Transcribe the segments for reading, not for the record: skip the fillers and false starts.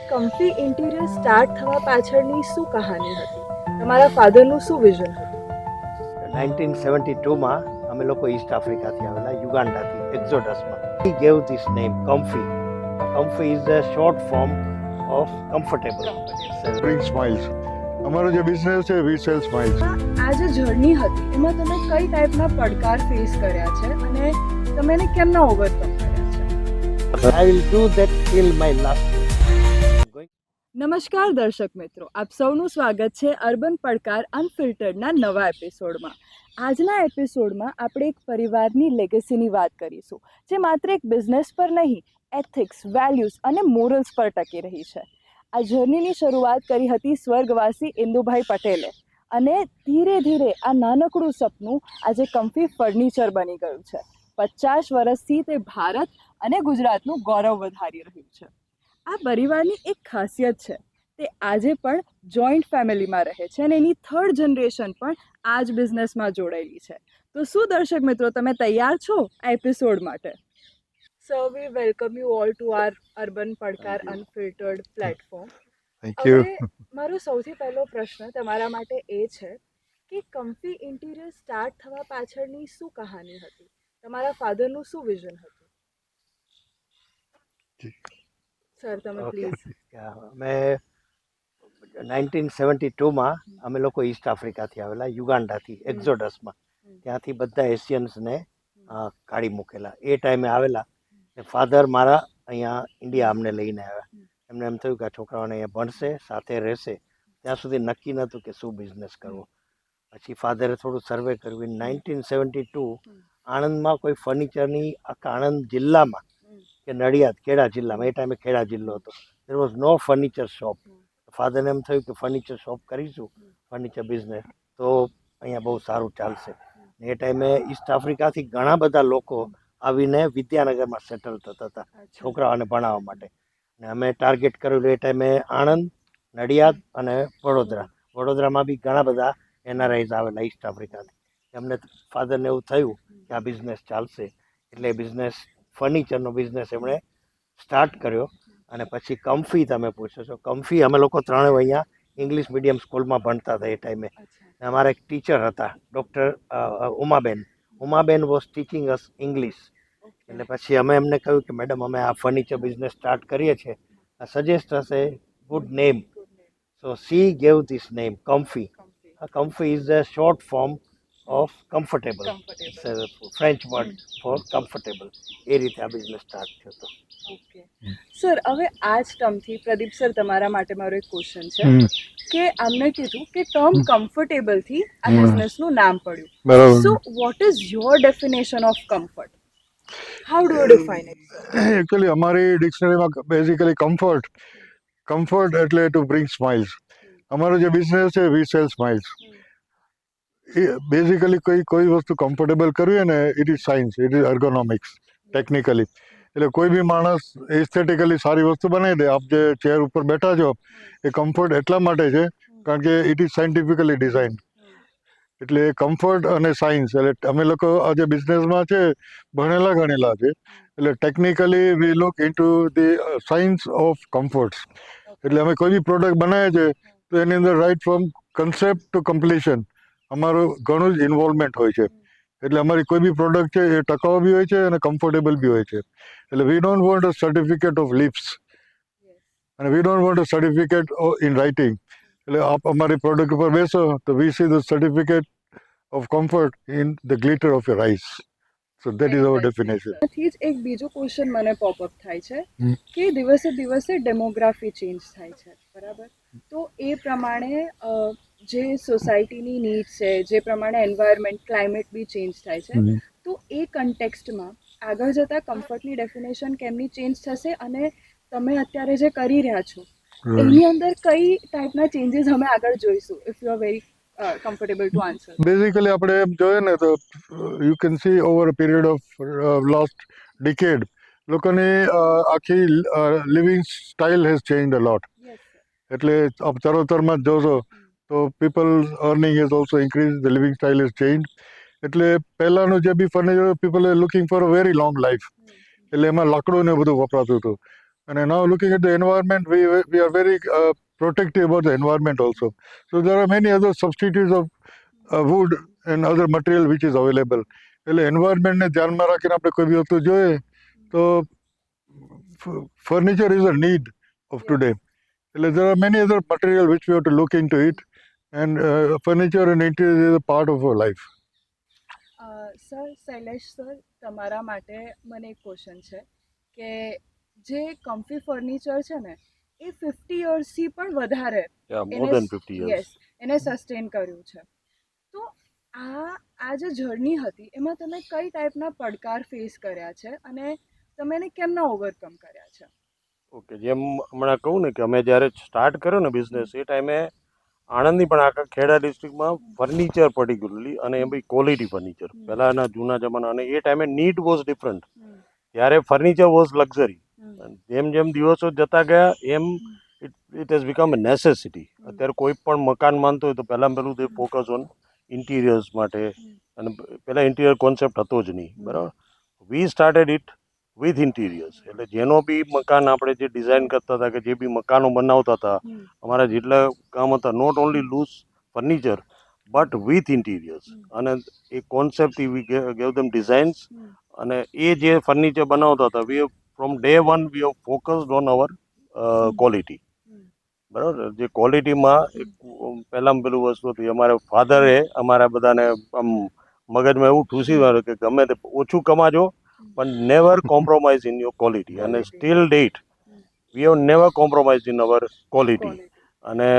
કમ્ફી interior start થવા પાછળની શું કહાની હતી? તમારા ફાધરનું શું વિઝન હતું? 1972માં અમે લોકો ઈસ્ટ આફ્રિકાથી આવેલા, યુગાન્ડાથી, એક્ઝોડસમાં. He gave this name Comfy. Comfy is the short form of comfortable. Bring smiles. અમારો જે બિઝનેસ છે વી સેલ સ્માઇલ્સ. આ જે જર્ની હતી એમાં તમે કઈ ટાઈપના પડકાર ફેસ કર્યા છે અને તમે એને કેમના ઓવરકમ કર્યા છે? I will do that till my last day. નમસ્કાર દર્શક મિત્રો, આપ સૌનું સ્વાગત છે અર્બન પડકાર અનફિલ્ટર્ડના નવા એપિસોડમાં. આજના એપિસોડમાં આપણે એક પરિવારની લેગેસીની વાત કરીશું, જે માત્ર એક બિઝનેસ પર નહીં, એથિક્સ, વેલ્યુઝ અને મોરલ્સ પર ટકી રહી છે. આ જર્નીની શરૂઆત કરી હતી સ્વર્ગવાસી ઇન્દુભાઈ પટેલે, અને ધીરે ધીરે આ નાનકડું સપનું આજે કમ્ફી ફર્નિચર બની ગયું છે. 50 વર્ષથી તે ભારત અને ગુજરાતનું ગૌરવ વધારી રહ્યું છે. આ પરિવારની એક ખાસિયત છે, તે આજે પણ જોઈન્ટ ફેમિલીમાં રહે છે અને એની 3rd જનરેશન પણ આ જ બિઝનેસમાં જોડાયેલી છે. તો શું દર્શક મિત્રો, તમે તૈયાર છો આ એપિસોડ માટે? So we welcome you all to our Urban Padkar unfiltered platform. Thank you. મારો સૌથી પહેલો પ્રશ્ન તમારા માટે એ છે કે કમ્ફી ઇન્ટિરિયર સ્ટાર્ટ થવા પાછળની શું કહાની હતી? તમારા ફાધરનું શું વિઝન હતું? સર, તમે પ્લીઝ. અમે 1972માં અમે લોકો ઈસ્ટ આફ્રિકાથી આવેલા, યુગાન્ડાથી, એક્ઝોડસમાં. ત્યાંથી બધા એશિયન્સને કાઢી મૂકેલા. એ ટાઈમે આવેલા. ફાધર મારા અહીંયા ઇન્ડિયા અમને લઈને આવ્યા. એમને એમ થયું કે આ છોકરાઓને અહીંયા ભણશે, સાથે રહેશે. ત્યાં સુધી નક્કી નહોતું કે શું બિઝનેસ કરવો. પછી ફાધરે થોડું સર્વે કર્યું. 1972 આણંદમાં કોઈ ફર્નિચરની, આખા આણંદ જિલ્લામાં કે નડિયાદ, ખેડા જિલ્લામાં, એ ટાઈમે ખેડા જિલ્લો હતો, there was no furniture shop. ફાધરને એમ થયું કે ફર્નિચર શોપ કરીશું, ફર્નિચર બિઝનેસ, તો અહીંયા બહુ સારું ચાલશે. એ ટાઈમે ઈસ્ટ આફ્રિકાથી ઘણા બધા લોકો આવીને વિદ્યાનગરમાં સેટલ થતા હતા છોકરાઓને ભણાવવા માટે. ને અમે ટાર્ગેટ કરેલું એ ટાઈમે આણંદ, નડિયાદ અને વડોદરા. વડોદરામાં બી ઘણા બધા એનઆરઆઈઝ આવેલા ઈસ્ટ આફ્રિકાથી. એમને ફાધરને એવું થયું કે આ બિઝનેસ ચાલશે, એટલે બિઝનેસ, ફર્નિચરનો બિઝનેસ એમણે સ્ટાર્ટ કર્યો. અને પછી કમ્ફી, તમે પૂછો છો, કમ્ફી અમે લોકો ત્રણેય અહીંયા ઇંગ્લિશ મીડિયમ સ્કૂલમાં ભણતા હતા એ ટાઈમે. અમારા એક ટીચર હતા, doctor Umaben was teaching us English. એટલે પછી અમે એમને કહ્યું કે મેડમ, અમે આ ફર્નિચર બિઝનેસ સ્ટાર્ટ કરીએ છીએ, આ સજેસ્ટ હશે good name. So she gave this name Comfy. Comfy is the short form of comfortable, French word for comfortable. એ રીતે આ બિઝનેસ સ્ટાર્ટ થયો હતો. ઓકે સર, હવે આ જ ટર્મથી પ્રદીપ સર, તમારા માટે મારો એક ક્વેશ્ચન છે કે આમને કીધું કે ટર્મ કમ્ફર્ટેબલથી આ બિઝનેસનું નામ પડ્યું. બરાબર. So what is your definition of comfort? How do you define it? Actually અમારી ડિક્શનરીમાં બેઝિકલી કમ્ફર્ટ એટલે ટુ બ્રિંગ સ્માઇલ્સ. અમારો જે બિઝનેસ છે વી સેલ સ્માઇલ્સ. એ બેઝિકલી કોઈ વસ્તુ કમ્ફર્ટેબલ કરવી ને, it is science, it is ergonomics, technically. એટલે કોઈ બી માણસ એસ્થેટિકલી સારી વસ્તુ બનાવી દે. આપ જે ચેર ઉપર બેઠા છો એ કમ્ફર્ટ એટલા માટે છે કારણ કે ઇટ ઇઝ સાયન્ટિફિકલી ડિઝાઇન. એટલે કમ્ફર્ટ અને સાયન્સ, એટલે અમે લોકો આ જે બિઝનેસમાં છે ભણેલા ગણેલા છે. એટલે technically we look into the science of comforts. એટલે અમે કોઈ બી પ્રોડક્ટ બનાવીએ છીએ તો એની અંદર right from concept to completion અમારું ઘણું જ ઇન્વોલ્વમેન્ટ હોય છે. એટલે અમારી કોઈ બી પ્રોડક્ટ છે એ ટકાઉ બી હોય છે અને કમ્ફર્ટેબલ બી હોય છે. એટલે we don't want a certificate of lips અને we don't want a certificate in writing. એટલે આપ અમારી પ્રોડક્ટ ઉપર બેસો તો we see the certificate of comfort in the glitter of your eyes. So that is our definition. થી જ એક બીજો ક્વેશ્ચન મને પોપઅપ થાય છે કે દિવસે દિવસે ડેમોગ્રાફી ચેન્જ થાય છે, બરાબર? તો એ પ્રમાણે જે સોસાયટીની નીડ્સ છે, જે પ્રમાણે એન્વાયરમેન્ટ, ક્લાઇમેટ બી ચેન્જ થાય છે, તો એ કન્ટેક્સ્ટમાં આગળ જતાં કમ્ફર્ટની ડેફિનેશન કેમની ચેન્જ થશે અને તમે અત્યારે જે કરી રહ્યા છો એની અંદર કઈ ટાઈપના ચેન્જીસ અમે આગળ જોઈશું? If you are very comfortable to answer. Basically આપણે એમ જોઈએ ને તો you can see over a period of last decade લોકોની આખી living style has change a lot. એટલે આપ ચરોતરમાં જ જોશો તો people earning has also increase, the living style has change. એટલે પહેલાંનું જે બી furniture, people are looking for a very long life. એટલે એમાં લાકડું ને બધું વપરાતું હતું. And now looking at the environment, we are very protective about the environment also. So there are many other substitutes of wood and other material which is available. એટલે એન્વાયરમેન્ટને ધ્યાનમાં રાખીને આપણે કોઈ બી વસ્તુ જોઈએ તો furniture is a need of today. એટલે there are many other material which we have to look into it, and furniture and interior is a part of our life. Sir Shailesh sir તમારા માટે મને એક ક્વેશ્ચન છે કે જે કમ્ફી furniture છે ને એ 50 યર્સથી પણ વધારે more than 50 years. યસ એને સસ્ટેન કર્યું છે. તો આ જે જર્ની હતી એમાં તમે કઈ ટાઈપના પડકાર ફેસ કર્યા છે અને તમે એને કેમના ઓવરકમ કર્યા છે? ઓકે, જેમ હમણાં કહું ને કે અમે જ્યારે સ્ટાર્ટ કર્યો ને બિઝનેસ એ ટાઈમે આણંદની પણ આખા ખેડા ડિસ્ટ્રિક્ટમાં ફર્નિચર પર્ટિક્યુલરલી અને એમ બી ક્વોલિટી ફર્નિચર પહેલાંના જૂના જમાના અને એ ટાઈમે નીડ વોઝ ડિફરન્ટ. ત્યારે ફર્નિચર વોઝ લક્ઝરી. જેમ જેમ દિવસો જતા ગયા એમ it has become a necessity. અત્યારે કોઈ પણ મકાન માનતો હોય તો પહેલાં પહેલું તે ફોકસ ઓન ઇન્ટિરિયર્સ માટે, અને પહેલાં ઇન્ટિરિયર કોન્સેપ્ટ હતો જ નહીં, બરાબર. We started it with interiors. એટલે જેનો બી મકાન આપણે જે ડિઝાઇન કરતા હતા કે જે બી મકાનો બનાવતા હતા, અમારા જેટલા કામ હતા, not only loose furniture but with interiors. અને એ કોન્સેપ્ટથી વી ગેવ ધેમ ડિઝાઇન્સ. અને એ જે ફર્નિચર બનાવતા હતા we from day one we have focused on our quality, બરાબર. જે ક્વોલિટીમાં પહેલાં પેલું વસ્તુ હતી, અમારા ફાધરે અમારા બધાને આમ મગજમાં એવું ઠૂસી વાળું કે ગમે તે ઓછું કમાજો પણ never compromise in your quality. અને still that we have never compromise in our quality. અને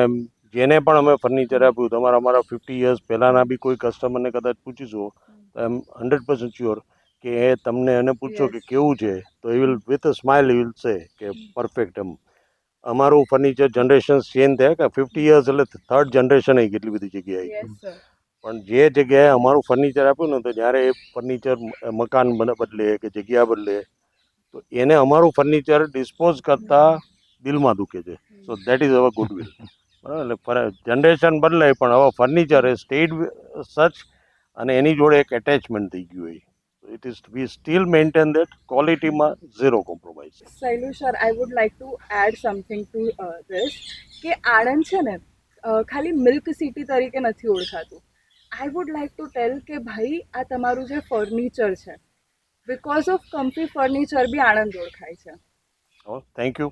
જેને પણ અમે ફર્નિચર આપ્યું તમારા અમારા 50 યર્સ પહેલાંના બી કોઈ કસ્ટમરને કદાચ પૂછીશું તો આઈ એમ 100% શ્યોર કે એ તમને એને પૂછો કે કેવું છે તો એ વિલ વિથ અ સ્માઇલ એ વિલ સે કે પરફેક્ટ. એમ અમારું ફર્નિચર જનરેશન ચેન્જ થયા કે 50 યર્સ એટલે થર્ડ જનરેશન આવી કેટલી બધી જગ્યાએ. પણ જે જગ્યાએ અમારું ફર્નિચર આપ્યું ને તો જ્યારે એ ફર્નિચર મકાન બદલે કે જગ્યા બદલે તો એને અમારું ફર્નિચર ડિસ્પોઝ કરતાં દિલમાં દુખે છે. સો દેટ ઇઝ અવર ગુડવિલ, બરાબર. એટલે જનરેશન બદલાય પણ હવે ફર્નિચર એ સ્ટેડ સચ અને એની જોડે એક એટેચમેન્ટ થઈ ગયું હોય. It is we still maintain that ક્વોલિટીમાં zero compromise. Shailush sir, I would like to add something to this કે આણંદ છે ને ખાલી મિલ્ક સિટી તરીકે નથી ઓળખાતું. I would like to tell કે ભાઈ આ તમારું જે ફર્નિચર છે બિકોઝ ઓફ કમ્ફી ફર્નિચર બી આણંદ ઓળખાય છે. Thank you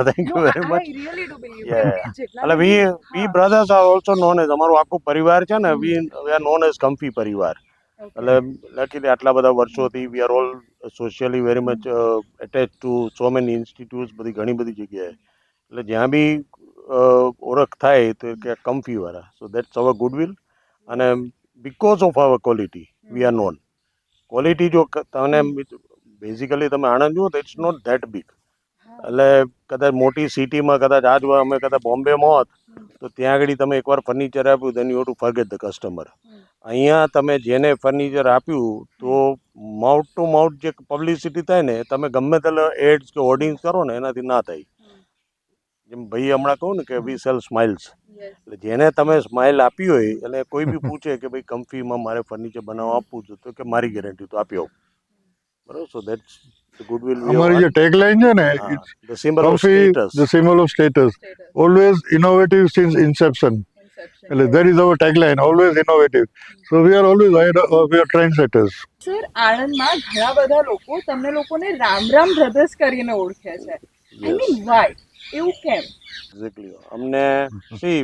thank you very much. I really do believe એટલે we brothers are also known as, અમારું આખું પરિવાર છે ને we are known as Comfy પરિવાર. એટલે લકીલી આટલા બધા વર્ષોથી we are all socially very much attach to so many institutes, બધી ઘણી બધી જગ્યાએ. એટલે જ્યાં બી ઓળખ થાય તો કે કમ્ફીવાળા. So that's our goodwill. અને because of our quality we are known. Quality જો તમને બેઝિકલી તમે આણંદ જુઓ તો ઇટ્સ નોટ ધેટ બિગ. એટલે કદાચ મોટી સિટીમાં કદાચ આજ અમે કદાચ બોમ્બેમાં હોત તો ત્યાં આગળ તમે એકવાર ફર્નિચર આપ્યું then you have to forget the customer. અહીંયા તમે જેને ફર્નિચર આપ્યું તો માઉથ ટુ માઉથ જે પબ્લિસિટી થાય ને તમે ગમે તેટલા એડ્સ કે હોર્ડિંગ્સ કરો ને એનાથી ના થાય. જેમ ભાઈ હમણાં કહું ને કે વી સેલ સ્માઇલ્સ. એટલે જેને તમે સ્માઇલ આપી હોય એટલે કોઈ બી પૂછે કે ભાઈ કમ્ફીમાં મારે ફર્નિચર બનાવવા આપવું છે તો કે મારી ગેરંટી તો આપી આવું, બરાબર. સો દેટ્સ ધ ગુડવિલ. અમારી જે ટેગલાઇન છે ને the symbol of comfy, status. the symbol of status, always innovative since inception. એટલે that is our tagline, always innovative. So we are always we are trendsetters. Sir, આણંદમાં ઘણા બધા લોકો તમને લોકોને રામ રામ બ્રધર્સ કરીને ઓળખે છે. I mean why? એવું કેમ? એક્ઝેક્ટલી. અમને સી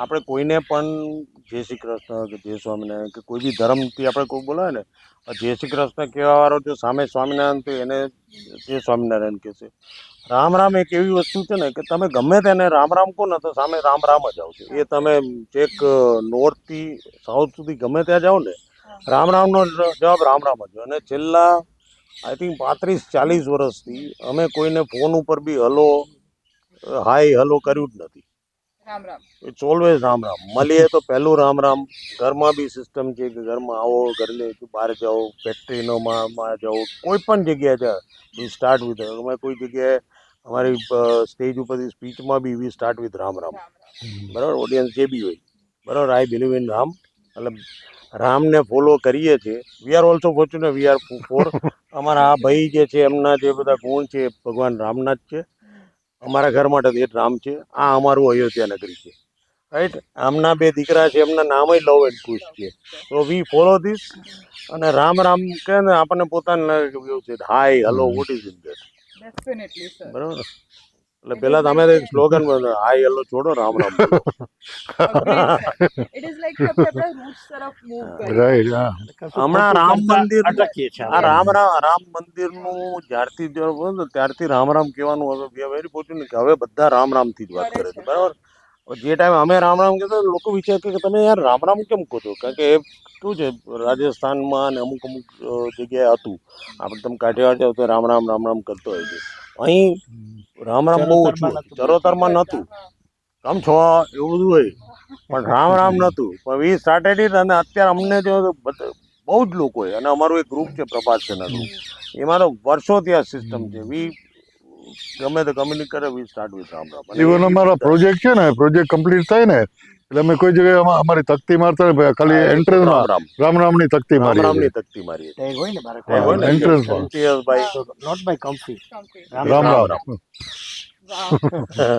આપણે કોઈને પણ જય શ્રી કૃષ્ણ કે જય સ્વામિનારાયણ કે કોઈ બી ધર્મથી આપણે કોઈ બોલાવે ને જય શ્રી કૃષ્ણ કહેવાવાળો જો સામે સ્વામિનારાયણ તો એને જય સ્વામિનારાયણ કહેશે. રામ રામ એક એવી વસ્તુ છે ને કે તમે ગમે તેને રામ રામ કહો ને તો સામે રામ રામ જ આવશે. એ તમે ચેક નોર્થથી સાઉથ સુધી ગમે ત્યાં જાઓ ને રામ રામનો જવાબ રામ રામ જ. અને છેલ્લા આઈ થિંક 35-40 વર્ષથી અમે કોઈને ફોન ઉપર બી હલો હાય હલો કર્યું જ નથી. રામ રામ. It's always Ram Ram. મળીએ તો પહેલું રામ રામ. ઘરમાં બી સિસ્ટમ છે કે ઘરમાં આવો, ઘરે બહાર જાઓ, ફેક્ટરીનોમાં જાઓ, કોઈ પણ જગ્યાએ જાઓ વી સ્ટાર્ટ વિથ. અમે કોઈ જગ્યાએ અમારી સ્ટેજ ઉપરથી સ્પીચમાં બી we start with Ram Ram, બરાબર. ઓડિયન્સ જે બી હોય, બરાબર. I believe in Ram. એટલે રામને ફોલો કરીએ છીએ. We are also fortunate we are for અમારા આ ભાઈ જે છે એમના જે બધા ગુણ છે એ ભગવાન રામના જ છે. અમારા ઘર માટે તો એ જ રામ છે. આ અમારું અયોધ્યા નગરી છે, રાઈટ. આમના 2 દીકરા છે, એમના નામ લવ એન્ડ કુશ છે. તો વી ફોલો ધીસ. અને રામ રામ કે ને આપણને પોતાને એવું છે hi hello what is in that, definitely sir. બરાબર. એટલે પેલા તમે તો એક સ્લોગન હાય હલો છોડો રામ રામ બોલો. ઇટ ઇઝ લાઈક કે આપણે આપણા રૂટ્સ તરફ મૂવ કરીએ. રાઈટ હા હમણાં રામ મંદિર અટકીએ છીએ આ રામ મંદિરનું જ્યારથી જો બોલો ને ત્યારથી રામ રામ કહેવાનું હવે વી આર વેરી ફોર્ચ્યુનેટ કે હવે બધા રામ રામથી જ વાત કરે છે, બરાબર. જે ટાઈમે અમે રામ રામ કહેતા લોકો વિચાર કે તમે યાર રામ રામ કેમ કહો છો, કારણ કે એ શું છે રાજસ્થાનમાં ને અમુક જગ્યાએ હતું. આપણે તમે કાઠિયાવાડ જાઓ તો રામ રામ કરતો હોય છે. અહીં રામ બહુ ઓછું હતું. ચરોતરમાં નહોતું. આમ છો એવું બધું હોય પણ રામ નહોતું. પણ વી સ્ટાર્ટેડ ઇટ. અને અત્યારે અમને જો બહુ જ લોકો હોય. અને અમારું એક ગ્રુપ છે પ્રભાત સેના ગ્રુપ, એમાં તો વર્ષોથી આ સિસ્ટમ છે. વી ગમે તે કમ્યુનિકેટ કરે વી સ્ટાર્ટ વિથ રામ. ઇવન અમારા પ્રોજેક્ટ છે ને, પ્રોજેક્ટ કમ્પ્લીટ થાય ને એટલે અમે કોઈ જગ્યાએ અમારી તકતી મારતા ને ખાલી એન્ટ્રન્સમાં રામ રામની તકતી મારી રામની તકતી મારી ટેગ હોય ને મારા હોય ને entrance-માં. ભાઈ not by Comfy, Ram Ram Ram Ram.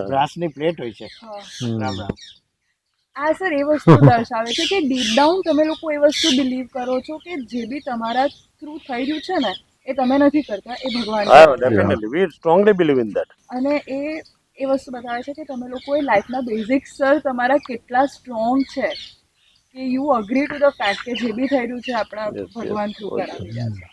બ્રાસની પ્લેટ હોય છે. રામ રામ. આ સર એ વસ્તુ દર્શાવે છે કે ડીપ ડાઉન તમે લોકો એ વસ્તુ બિલીવ કરો છો કે જે બી તમારા થ્રુ થઈ રહ્યું છે ને એ તમે નથી કરતા, એ ભગવાન કરે છે. Definitely we strongly believe in that. અને એ વસ્તુ બતાવે છે કે તમે લોકોએ લાઈફના બેઝિક્સ સર તમારા કેટલા સ્ટ્રોંગ છે કે you agree to the fact કે જે બી થઈ રહ્યું છે આપણા Yes, ભગવાન થ્રુ yes. કરાવી રહ્યા છે.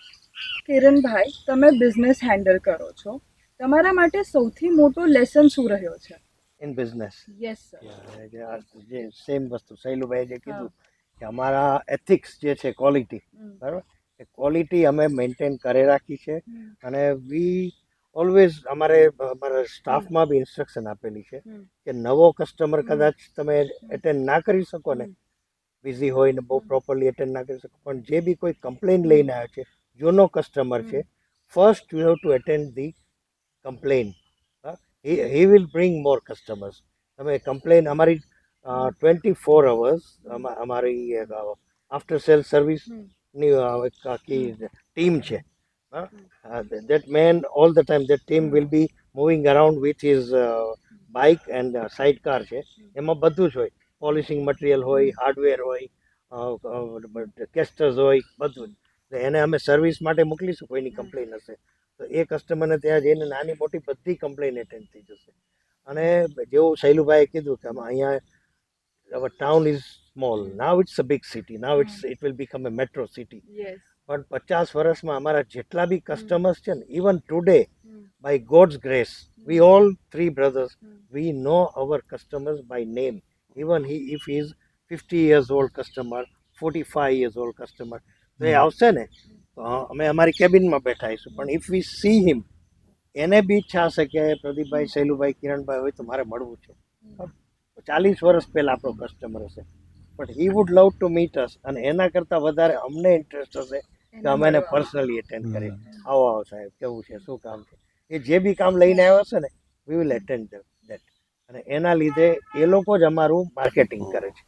કિરણભાઈ, તમે બિઝનેસ હેન્ડલ કરો છો, તમારા માટે સૌથી મોટો લેસન શું રહ્યો છે? In business yes sir. જે સેમ વસ્તુ શૈલુભાઈ જે કીધું કે અમારા એથિક્સ જે છે ક્વોલિટી, બરાબર, એ ક્વોલિટી અમે મેન્ટેન કરી રાખી છે. અને વી ઓલવેઝ અમારા સ્ટાફમાં બી ઇન્સ્ટ્રક્શન આપેલી છે કે નવો કસ્ટમર કદાચ તમે એટેન્ડ ના કરી શકો ને, બિઝી હોય ને બહુ પ્રોપરલી એટેન્ડ ના કરી શકો, પણ જે બી કોઈ કમ્પ્લેન લઈને આવ્યો છે, જૂનો કસ્ટમર છે, first you have to attend the complain. he will bring more customers. તમે કમ્પ્લેન અમારી 24 hours અમારી આફ્ટર સેલ સર્વિસની એક આખી ટીમ છે. that man all the time, that team will be moving around with his bike and sidecar છે. એમાં બધું જ હોય, પોલિશિંગ મટીરિયલ હોય, હાર્ડવેર હોય, કેસ્ટર્સ હોય, બધું જ. તો એને અમે સર્વિસ માટે મોકલીશું કોઈની કમ્પ્લેન હશે તો એ કસ્ટમરને ત્યાં જઈને નાની મોટી બધી કમ્પ્લેન એટેન્ડ થઈ જશે. અને જેવું શૈલુભાઈએ કીધું કે અહીંયા our town is small, now it's a big city, now it will become a metro city. Yes. પણ 50 વર્ષમાં અમારા જેટલા બી કસ્ટમર્સ છે ને, even today by God's grace we all 3 brothers we know our customers by name. Even if he is 50 years old customer, 45 years old customer, તો એ આવશે ને તો અમે અમારી કેબિનમાં બેઠા આવીશું, પણ ઇફ વી સી હિમ, એને બી ઈચ્છા હશે કે પ્રદીપભાઈ, શૈલુભાઈ, કિરણભાઈ હોય તો મારે મળવું છે. 40 વર્ષ પહેલાં આપણો કસ્ટમર હશે, but he would love to meet us. અને એના કરતાં વધારે અમને ઇન્ટરેસ્ટ હશે કે અમે એને પર્સનલી એટેન્ડ કરીએ. આવો સાહેબ, કેવું છે, શું કામ છે, એ જે બી કામ લઈને આવ્યો હશે ને વી વિલ એટેન્ડ દેટ. અને એના લીધે એ લોકો જ અમારું માર્કેટિંગ કરે છે.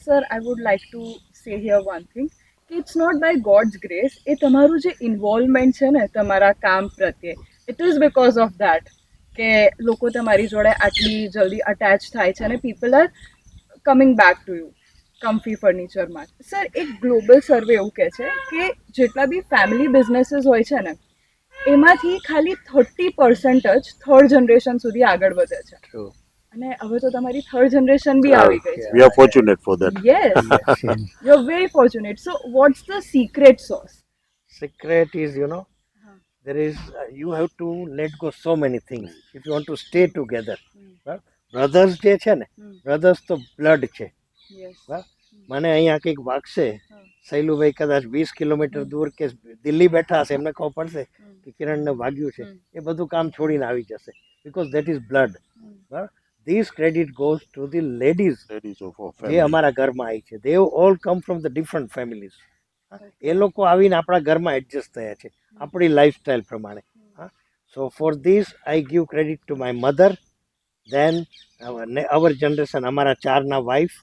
Sir, I would like to say here one thing કે it's not by God's grace. એ તમારું જે ઇન્વોલ્વમેન્ટ છે ને તમારા કામ પ્રત્યે, it is because of that કે લોકો તમારી જોડે આટલી જલ્દી અટેચ થાય છે અને people are coming back to you Comfy ફર્નિચરમાં. સર, એક ગ્લોબલ સર્વે એવું કહે છે કે જેટલા બી ફેમિલી બિઝનેસીસ હોય છે ને એમાંથી ખાલી 30% જ થર્ડ જનરેશન સુધી આગળ વધે છે. True. અને હવે તો તમારી થર્ડ જનરેશન બી આવી ગઈ છે. We R fortunate for that. Yes, you're very fortunate. So, what's the secret sauce? Secret is, there is you have to let go so many things if you want to stay together. Brothers જે છે ને, brothers તો blood છે. Yes. મને અહીંયા કંઈક વાગશે, શૈલુભાઈ કદાચ 20 kilometre દૂર કે દિલ્હી બેઠા હશે, એમને ખબર પડશે કે કિરણને વાગ્યું છે, એ બધું કામ છોડીને આવી જશે, because that is blood. This credit goes to the ladies જે અમારા ઘરમાં આવી છે. They all come from the different families. એ લોકો આવીને આપણા ઘરમાં એડજસ્ટ થયા છે આપણી લાઈફસ્ટાઈલ પ્રમાણે. So for this I give credit to my mother, then our generation, અમારા 4ના વાઇફ,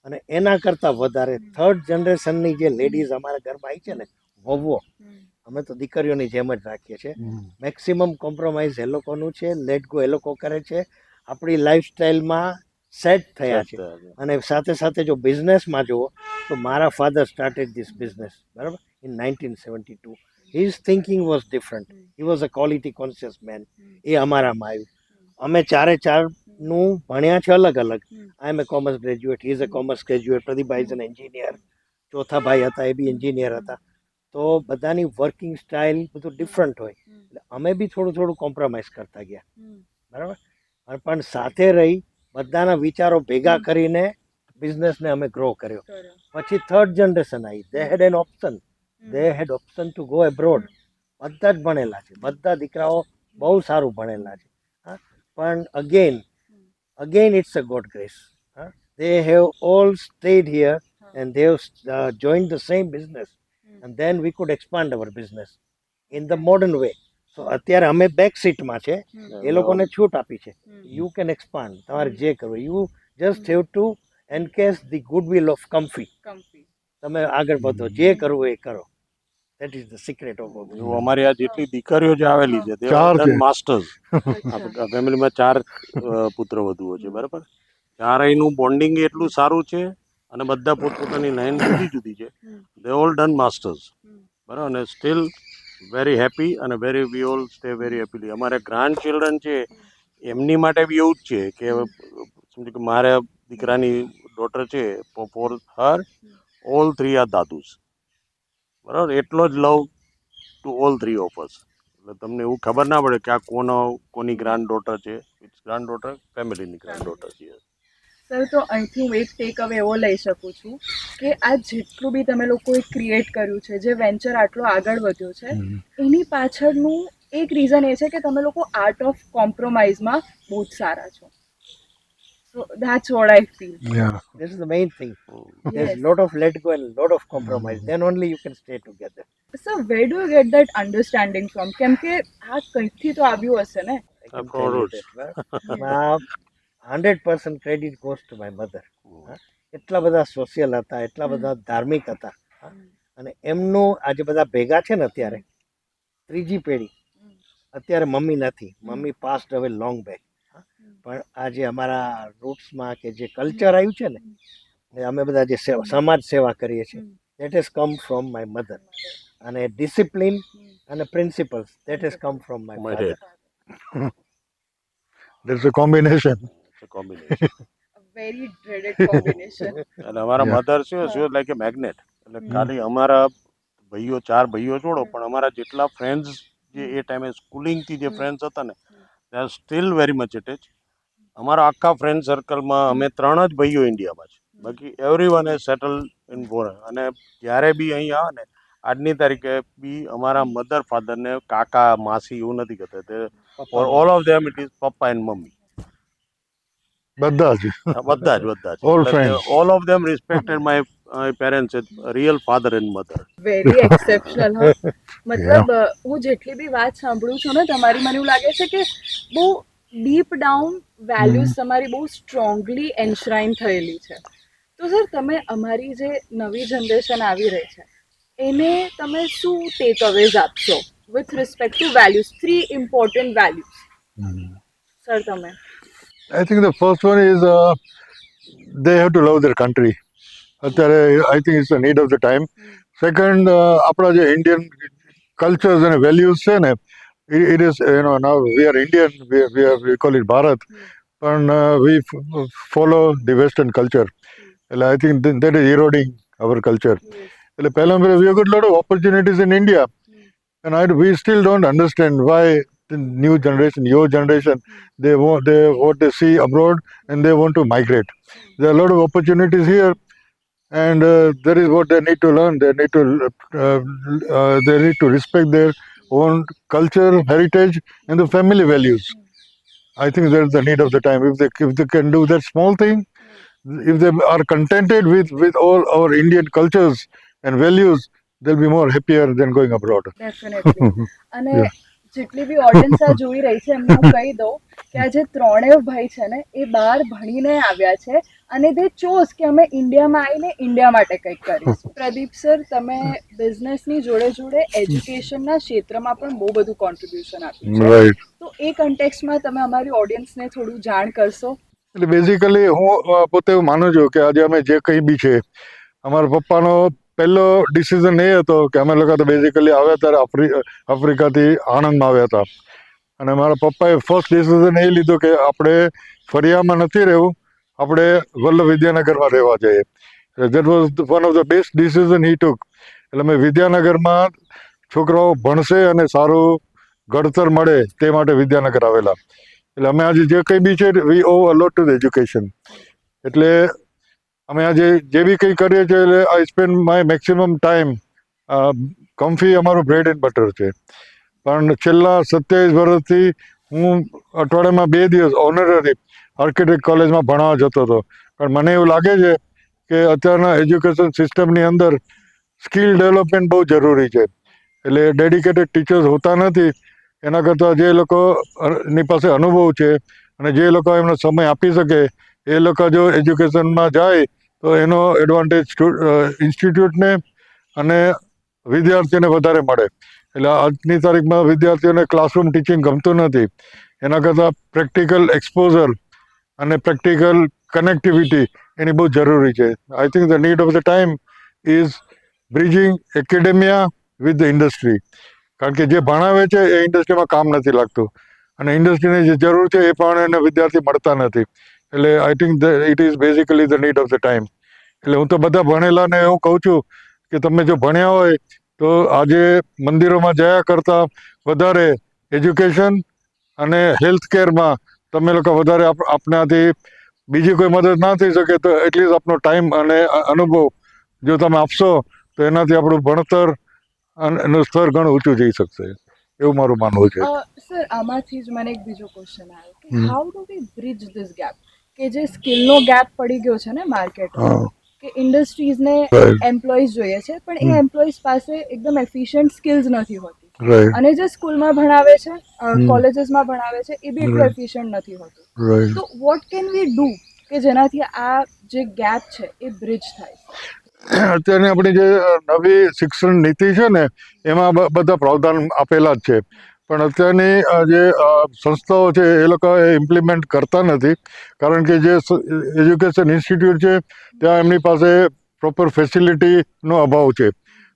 અને એના કરતાં વધારે થર્ડ જનરેશનની જે લેડીઝ અમારા ઘરમાં આવી છે ને, વહુઓ, અમે તો દીકરીઓની જેમ જ રાખીએ છીએ. મેક્સિમમ કોમ્પ્રોમાઇઝ એ લોકોનું છે, લેટ ગો એ લોકો કરે છે, આપણી લાઈફસ્ટાઈલમાં સેટ થયા છે. અને સાથે સાથે જો બિઝનેસમાં જુઓ તો મારા ફાધર સ્ટાર્ટેડ ધીસ બિઝનેસ, બરાબર, in 1972. His thinking was different. He was a quality conscious man. એ અમારામાં આવ્યું. અમે ચારનું ભણ્યા છે અલગ અલગ. I am a commerce graduate, he is a commerce graduate, Pradeepbhai is an engineer, ચોથા ભાઈ હતા એ બી એન્જિનિયર હતા. તો બધાની વર્કિંગ સ્ટાઇલ બધું ડિફરન્ટ હોય. એટલે અમે બી થોડું થોડું કોમ્પ્રોમાઇઝ કરતા ગયા, બરાબર. પણ સાથે રહી બધાના વિચારો ભેગા કરીને બિઝનેસને અમે ગ્રો કર્યો. પછી થર્ડ જનરેશન આવી. They had an option, they had option to go abroad. બધા જ ભણેલા છે, બધા દીકરાઓ બહુ સારું ભણેલા છે. હા, પણ again it's a god grace. They have all stayed here and they have joined the same business, and then we could expand our business in the modern way. So અત્યારે અમે બેક સીટમાં છે, એ લોકોને છૂટ આપી છે. યુ કેન એક્સપાન્ડ, તમારે જે કરવું, you just have to encash the goodwill of Comfy. તમે આગળ વધો, જે કરવું એ કરો. That is the secret of our business. અમારી આ જેટલી દીકરીઓ જે આવેલી છે તે ચાર છે. માસ્ટર્સ. ફેમિલીમાં 4 પુત્ર વધુઓ છે, બરાબર. ચારેયનું બોન્ડિંગ એટલું સારું છે અને બધા પોતપોતાની લાઈન જુદી જુદી છે. દે ઓલ ડન માસ્ટર્સ, બરાબર, અને સ્ટીલ વેરી હેપી અને we all stay very happily. અમારે ગ્રાન્ડ ચિલ્ડ્રન છે એમની માટે બી એવું જ છે કે સમજો કે મારા દીકરાની ડોટર છે, ફોર હર ઓલ 3 આર દાદુસ, બરાબર. એટલો જ love to all 3 of us. એટલે તમને એવું ખબર ના પડે કે આ કોની ગ્રાન્ડ ડોટર છે. ઇટ્સ ગ્રાન્ડ ડોટર, ફેમિલીની ગ્રાન્ડ ડોટર છે. સર, તો અહીંથી હું એક ટેક અવે એવો લઈ શકું છું કે આ જેટલું બી તમે લોકોએ ક્રિએટ કર્યું છે, જે વેન્ચર આટલો આગળ વધ્યો છે, એની પાછળનું એક રીઝન એ છે કે તમે લોકો આર્ટ ઓફ કોમ્પ્રોમાઇઝમાં બહુ જ સારા છો. સો that's what I feel. Yeah. This is the main thing. There's a lot of let go and a lot of compromise. Then only you can stay together. Sir, where do you get that understanding from? કેમ કે આ કંઈથી તો આવ્યું હશે ને. I can tell you that, well. 100% credit goes to my mother. એટલા બધા social હતા, એટલા બધા ધાર્મિક હતા. અને એમનું આજે બધા ભેગા છે ને અત્યારે, ત્રીજી પેઢી. અત્યારે મમ્મી નથી, મમ્મી પાસ્ડ હવે લોંગ બેક. પણ આજે અમારા રૂટ્સમાં કે જે કલ્ચર આવ્યું છે ને, અમે બધા જે સમાજ સેવા કરીએ છીએ, that has come from my mother. અને ડિસિપ્લિન અને principles, that has come from my father. There's a combination. Combination. Very dreaded combination. અને અમારા મધર છે શી લાઈક એ મેગ્નેટ. એટલે ખાલી અમારા ભાઈઓ 4 ભાઈઓ છોડો, પણ અમારા જેટલા ફ્રેન્ડ્સ જે એ ટાઈમે સ્કૂલિંગથી જે ફ્રેન્ડ્સ હતા ને, they are still very much attach. અમારા આખા ફ્રેન્ડ સર્કલમાં અમે 3 જ ભાઈઓ ઇન્ડિયામાં છે, બાકી every one A settle in foreign. અને જ્યારે બી અહીં આવે ને, આજની તારીખે બી અમારા મધર ફાધરને કાકા માસી એવું નથી કહેતા. તે for all of them it is પપ્પા એન્ડ મમ્મી. બધા જ. બધા જ All friends. All of them respected my parents as real father and mother. Very exceptional. મતલબ હું જેટલી બી વાત સાંભળું છું ને તમારી, મને એવું લાગે છે કે બહુ ડીપ ડાઉન વેલ્યુઝ તમારી બહુ સ્ટ્રોંગલી એન્શ્રાઇન થયેલી છે. તો સર, તમે અમારી જે નવી જનરેશન આવી રહી છે એને તમે શું ટેક અવેઝ આપશો with respect to values? 3 important values. Sir, તમે. I think the first one is they have to love their country. અત્યારે I think it's the need of the time. Second, આપણા જે Indian cultures and values છે ને, it is, now we are Indian, we call it Bharat, but we follow the Western culture. એટલે I think that is eroding our culture. એટલે પહેલા we have got a lot of opportunities in India, and we still don't understand why the new generation, your generation, they what they see abroad and they want to migrate. There are a lot of opportunities here, and that is what they need to learn. They need to respect their own culture, heritage, and the family values. I think that's the need of the time. If they can do that small thing, if they are contented with all our Indian cultures and values, they'll be more happier than going abroad. Definitely. અને જેટલી બી audience આ જોઈ રહી છે એમને હું કહી દઉં કે આ જે 3 ભાઈ છે ને, એ બહાર ભણીને આવ્યા છે અને દે ચોઝ કે અમે ઇન્ડિયામાં આવીને ઇન્ડિયા માટે કંઈક કરીશું. પ્રદીપ સર, તમે બિઝનેસની જોડે જોડે એજ્યુકેશનના ક્ષેત્રમાં પણ બહુ બધું કોન્ટ્રીબ્યુશન આપ્યું છે, રાઈટ. તો એ કન્ટેક્સમાં તમે અમારી ઓડિયન્સને થોડું જાણ કરશો. એટલે બેઝિકલી હું પોતે એવું માનું છું કે આજે અમે જે કંઈ બી છે, અમારા પપ્પાનો પહેલો ડિસિઝન એ હતો કે અમે લોકો તો બેઝિકલી આવ્યા ત્યારે આફ્રિકાથી આણંદમાં આવ્યા હતા, અને મારા પપ્પાએ ફર્સ્ટ ડિસિઝન એ લીધો કે આપણે ફરિયામાં નથી રહેવું, આપણે વલ્લભ વિદ્યાનગરમાં રહેવા જઈએ. That was one of the best decision he took. એટલે અમે વિદ્યાનગરમાં છોકરાઓ ભણશે અને સારું ઘડતર મળે તે માટે વિદ્યાનગર આવેલા. એટલે અમે આજે જે કંઈ બી છે વી ઓ અ લોટ ટુ ધ એજ્યુકેશન. એટલે અમે આજે જે બી કંઈ કરીએ છીએ એટલે આઈ સ્પેન્ડ માય મેક્સિમમ ટાઈમ. કમ્ફી અમારું બ્રેડ એન્ડ બટર છે, પણ છેલ્લા 27 વર્ષથી હું અઠવાડિયામાં 2 દિવસ ઓનરરી આર્કિટેક્ટ કોલેજમાં ભણવા જતો હતો. પણ મને એવું લાગે છે કે અત્યારના એજ્યુકેશન સિસ્ટમની અંદર સ્કિલ ડેવલપમેન્ટ બહુ જરૂરી છે. એટલે ડેડિકેટેડ ટીચર્સ હોતા નથી, એના કરતાં જે લોકોની પાસે અનુભવ છે અને જે લોકો એમનો સમય આપી શકે એ લોકો જો એજ્યુકેશનમાં જાય તો એનો એડવાન્ટેજ ઇન્સ્ટિટ્યૂટને અને વિદ્યાર્થીઓને વધારે મળે. એટલે આજની તારીખમાં વિદ્યાર્થીઓને ક્લાસરૂમ ટીચિંગ ગમતું નથી, એના કરતાં પ્રેક્ટિકલ એક્સપોઝર અને પ્રેક્ટિકલ કનેક્ટિવિટી એની બહુ જરૂરી છે. I think the need of the time is bridging academia with the industry. કારણ કે જે ભણાવે છે એ ઇન્ડસ્ટ્રીમાં કામ નથી લાગતું, અને ઇન્ડસ્ટ્રીની જે જરૂર છે એ પણ એને વિદ્યાર્થી મળતા નથી. એટલે I think it is basically the need of the time. એટલે હું તો બધા ભણેલાને એવું કહું છું કે તમે જો ભણ્યા હોય તો આજે મંદિરોમાં જયા કરતાં વધારે એજ્યુકેશન અને હેલ્થ કેરમાં તમે લોકો વધારે આપનાથી બીજી કોઈ મદદ ના થઈ શકે તો એટલીસ્ટ આપનો ટાઈમ અને અનુભવ જો તમે આપશો તો એનાથી આપણું ભણતર એનું સ્તર ઘણું ઊંચું જઈ શકશે, એવું મારું માનવું છે. સર, આમાંથી જ મને એક બીજો ક્વેશ્ચન આવ્યો કે hmm. How do we bridge this gap, કે જે સ્કિલનો ગેપ પડી ગયો છે ને માર્કેટમાં, હા, કે ઇન્ડસ્ટ્રીઝને રાઈટ. એમ્પ્લોઈઝ જોઈએ છે પણ એ એમ્પ્લોઈઝ પાસે એકદમ એફિશિયન્ટ સ્કિલ્સ નથી હોતી, રાઈટ. અને જે સ્કૂલમાં ભણાવે છે, હમ. કોલેજીસમાં ભણાવે છે, એ બી એટલું રાઈટ. એફિશિયન્ટ નથી હોતું. રાઈટ. તો વોટ કેન વી ડુ કે જેનાથી આ જે ગેપ છે એ બ્રિજ થાય? અત્યારની આપણી જે નવી શિક્ષણ નીતિ છે ને એમાં બધા પ્રાવધાન આપેલા જ છે, પણ અત્યારની જે સંસ્થાઓ છે એ લોકો એ ઇમ્પ્લિમેન્ટ કરતા નથી. કારણ કે જે એજ્યુકેશન ઇન્સ્ટિટ્યૂટ છે ત્યાં એમની પાસે પ્રોપર ફેસિલિટીનો અભાવ છે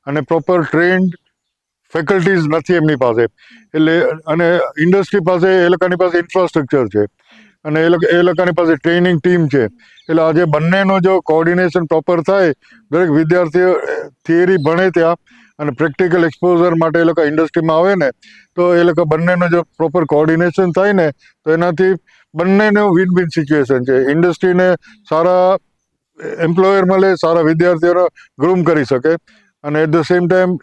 અને પ્રોપર ટ્રેન્ડ ફેકલ્ટીઝ નથી એમની પાસે. એટલે અને ઇન્ડસ્ટ્રી પાસે એ લોકોની પાસે ઇન્ફ્રાસ્ટ્રક્ચર છે અને એ લોકોની પાસે ટ્રેનિંગ ટીમ છે. એટલે આજે બંનેનો જો કોઓર્ડિનેશન પ્રોપર થાય, દરેક વિદ્યાર્થીઓ થિયરી ભણે ત્યાં અને પ્રેક્ટિકલ એક્સપોઝર માટે એ લોકો ઇન્ડસ્ટ્રીમાં આવે ને તો એ લોકો બંનેનો જો પ્રોપર કોઓર્ડિનેશન થાય ને તો એનાથી બંનેનું વિન વિન સિચ્યુએશન છે. ઇન્ડસ્ટ્રીને સારા એમ્પ્લોયર મળે, સારા વિદ્યાર્થીઓને ગ્રૂમ કરી શકે, અને એટ ધ સેમ ટાઈમ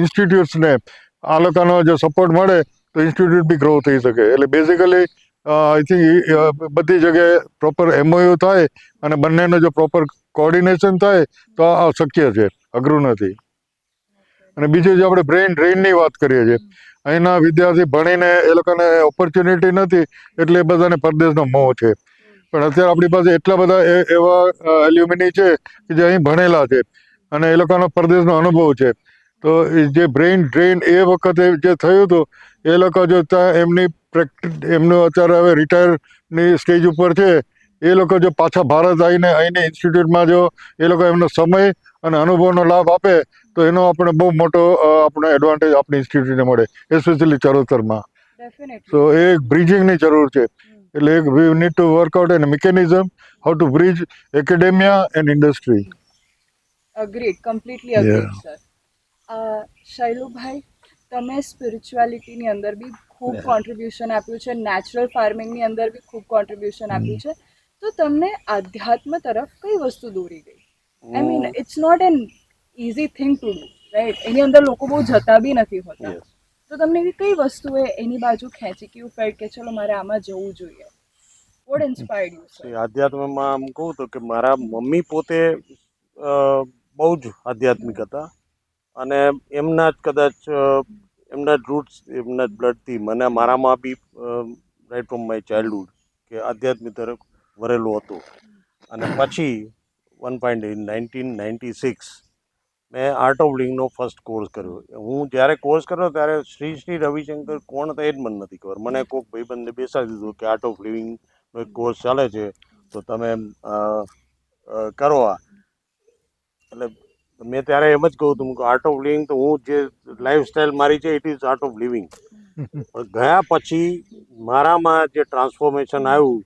ઇન્સ્ટિટ્યૂટ્સને આ લોકોનો જો સપોર્ટ મળે તો ઇન્સ્ટિટ્યૂટ બી ગ્રો થઈ શકે. એટલે બેઝિકલી આઈ થિંક બધી જગ્યાએ પ્રોપર એમઓયુ થાય અને બંનેનો જો પ્રોપર કોઓર્ડિનેશન થાય તો આ શક્ય છે, અઘરું નથી. અને બીજું જો આપણે બ્રેઇન ડ્રેઇનની વાત કરીએ છીએ, અહીંના વિદ્યાર્થી ભણીને એ લોકોને ઓપોર્ચ્યુનિટી નથી એટલે બધાને પરદેશનો મોહ છે. પણ અત્યારે આપણી પાસે એટલા બધા એવા એલ્યુમિની છે કે જે અહીં ભણેલા છે અને એ લોકોનો પરદેશનો અનુભવ છે. તો જે બ્રેઇન ડ્રેઇન એ વખતે જે થયું હતું એ લોકો જો ત્યાં એમનું અત્યારે હવે રિટાયરની સ્ટેજ ઉપર છે, એ લોકો જો પાછા ભારત આવીને અહીંની ઇન્સ્ટિટ્યૂટમાં જો એ લોકો એમનો સમય અને અનુભવનો લાભ આપે તો એનો આપણે બહુ મોટો આપણે એડવાન્ટેજ આપણી ઇન્સ્ટિટ્યૂટને મળે, એસ્પેશિયલી ચરોતરમાં. સો એ બ્રિજિંગની જરૂર છે. એટલે we need to work out an mechanism how to bridge academia and industry. Agreed, completely agreed sir. Shailubhai, તમે સ્પિરિચ્યુઆલિટીની અંદર બી ખૂબ કોન્ટ્રીબ્યુશન આપ્યું છે, નેચરલ ફાર્મિંગની અંદર બી ખૂબ કોન્ટ્રીબ્યુશન આપ્યું છે, તો તમને આધ્યાત્મ તરફ કઈ વસ્તુ દોરી ગઈ? I mean it's not an easy thing to do, right? એની અંદર લોકો બહુ જતા બી નથી હોતા, તો તમને એવી કઈ વસ્તુએ એની બાજુ ખેંચી કે યુ ફેલ્ટ કે ચલો મારે આમાં જવું જોઈએ? What inspired you sir? આધ્યાત્મમાં આમ કહું તો કે મારા મમ્મી પોતે બહુ જ આધ્યાત્મિક હતા, અને એમના જ કદાચ એમના જ રૂટ્સ, એમના જ બ્લડથી મને મારામાં B write from my childhood કે આધ્યાત્મિક તરફ વરેલું હતું. અને પછી 1996 મેં આર્ટ ઓફ લિવિંગનો ફર્સ્ટ કોર્સ કર્યો. હું જ્યારે કોર્સ કર્યો ત્યારે શ્રી રવિશંકર કોણ હતા એ જ મને નથી ખબર. મને કોઈક ભાઈબંધને બેસાડી દીધું કે આર્ટ ઓફ લિવિંગનો એક કોર્સ ચાલે છે તો તમે કરો આ. એટલે મેં ત્યારે એમ જ કહું હતું કે આર્ટ ઓફ લિવિંગ તો હું જે લાઈફસ્ટાઈલ મારી છે it is art of living. પણ ગયા પછી મારામાં જે ટ્રાન્સફોર્મેશન આવ્યું,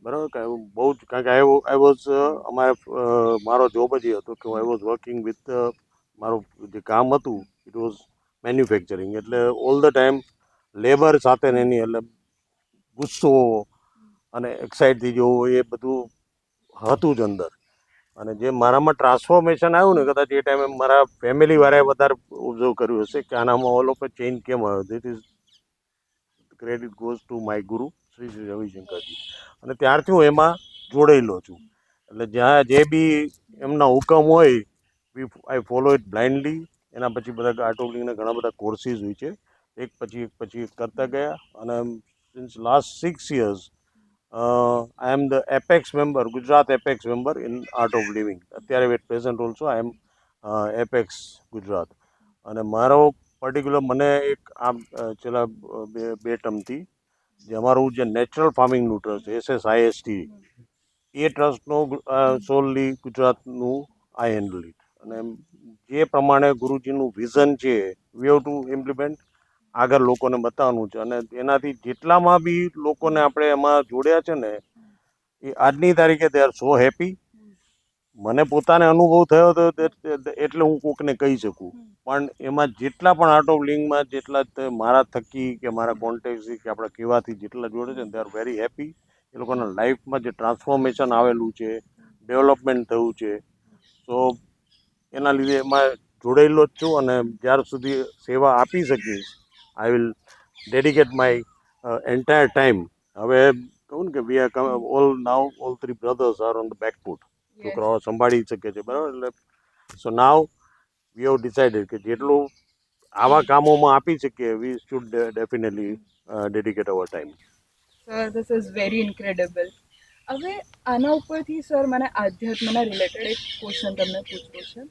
બરાબર, કે બહુ જ, કારણ કે આઈ વોઝ અમારે મારો જોબ જ એ હતો કે આઈ વોઝ વર્કિંગ વિથ મારું જે કામ હતું ઇટ વોઝ મેન્યુફેક્ચરિંગ, એટલે ઓલ ધ ટાઈમ લેબર સાથે એની, એટલે ગુસ્સો અને એક્સાઇટ થઈ જવું એ બધું હતું જ અંદર. અને જે મારામાં ટ્રાન્સફોર્મેશન આવ્યું ને, કદાચ એ ટાઈમે મારા ફેમિલીવાળાએ વધારે ઓબ્ઝર્વ કર્યું હશે કે આનામાં ઓલ ઓફ ચેન્જ કેમ આવ્યો. This is credit goes to my ગુરુ શ્રી શ્રી રવિશંકરજી. અને ત્યારથી હું એમાં જોડાયેલો છું. એટલે જ્યાં જે બી એમના હુકમ હોય આઈ ફોલો ઇટ બ્લાઇન્ડલી. એના પછી બધા આર્ટ ઓફ લિવિંગના ઘણા બધા કોર્સીસ હોય છે, એક પછી એક કરતા ગયા. અને since last 6 years I am the apex member, Gujarat apex member in Art of Living. અત્યારે at present also I am apex Gujarat. અને મારો પર્ટિક્યુલર મને એક આ છેલ્લા બે ટર્મથી જે અમારું જે નેચરલ ફાર્મિંગનું ટ્રસ્ટ છે SSIST, એ ટ્રસ્ટનો સોલલી ગુજરાતનું આઈ હેન્ડલ ઇટ. અને જે પ્રમાણે ગુરુજીનું વિઝન છે વી હેવ ટુ ઇમ્પ્લિમેન્ટ, આગળ લોકોને બતાવવાનું છે. અને એનાથી જેટલામાં બી લોકોને આપણે એમાં જોડ્યા છે ને, એ આજની તારીખે દે આર સો હેપી. મને પોતાને અનુભવ થયો હતો એટલે હું કોકને કહી શકું. પણ એમાં જેટલા પણ આર્ટ ઓફ લિવિંગમાં જેટલા મારા થકી કે મારા કોન્ટેક્ટથી કે આપણા કહેવાથી જેટલા જોડે છે ને, દે આર વેરી હેપી. એ લોકોના લાઈફમાં જે ટ્રાન્સફોર્મેશન આવેલું છે, ડેવલપમેન્ટ થયું છે, તો એના લીધે એમાં જોડાયેલો જ છું. અને જ્યાર સુધી સેવા આપી શકીશ I will dedicate my entire time. હવે કહું ને કે we are all 3 brothers are on the back foot. છોકરાઓ સંભાળી શકે છે, બરાબર. એટલે સો નાવ વી હેવ ડિસાઇડેડ કે જેટલું આવા કામોમાં આપી શકીએ we should definitely dedicate hour time. Sir this is very incredible. હવે આના ઉપરથી સર મને આધ્યાત્મના રિલેટેડ એક ક્વેશ્ચન તમને પૂછવો છે.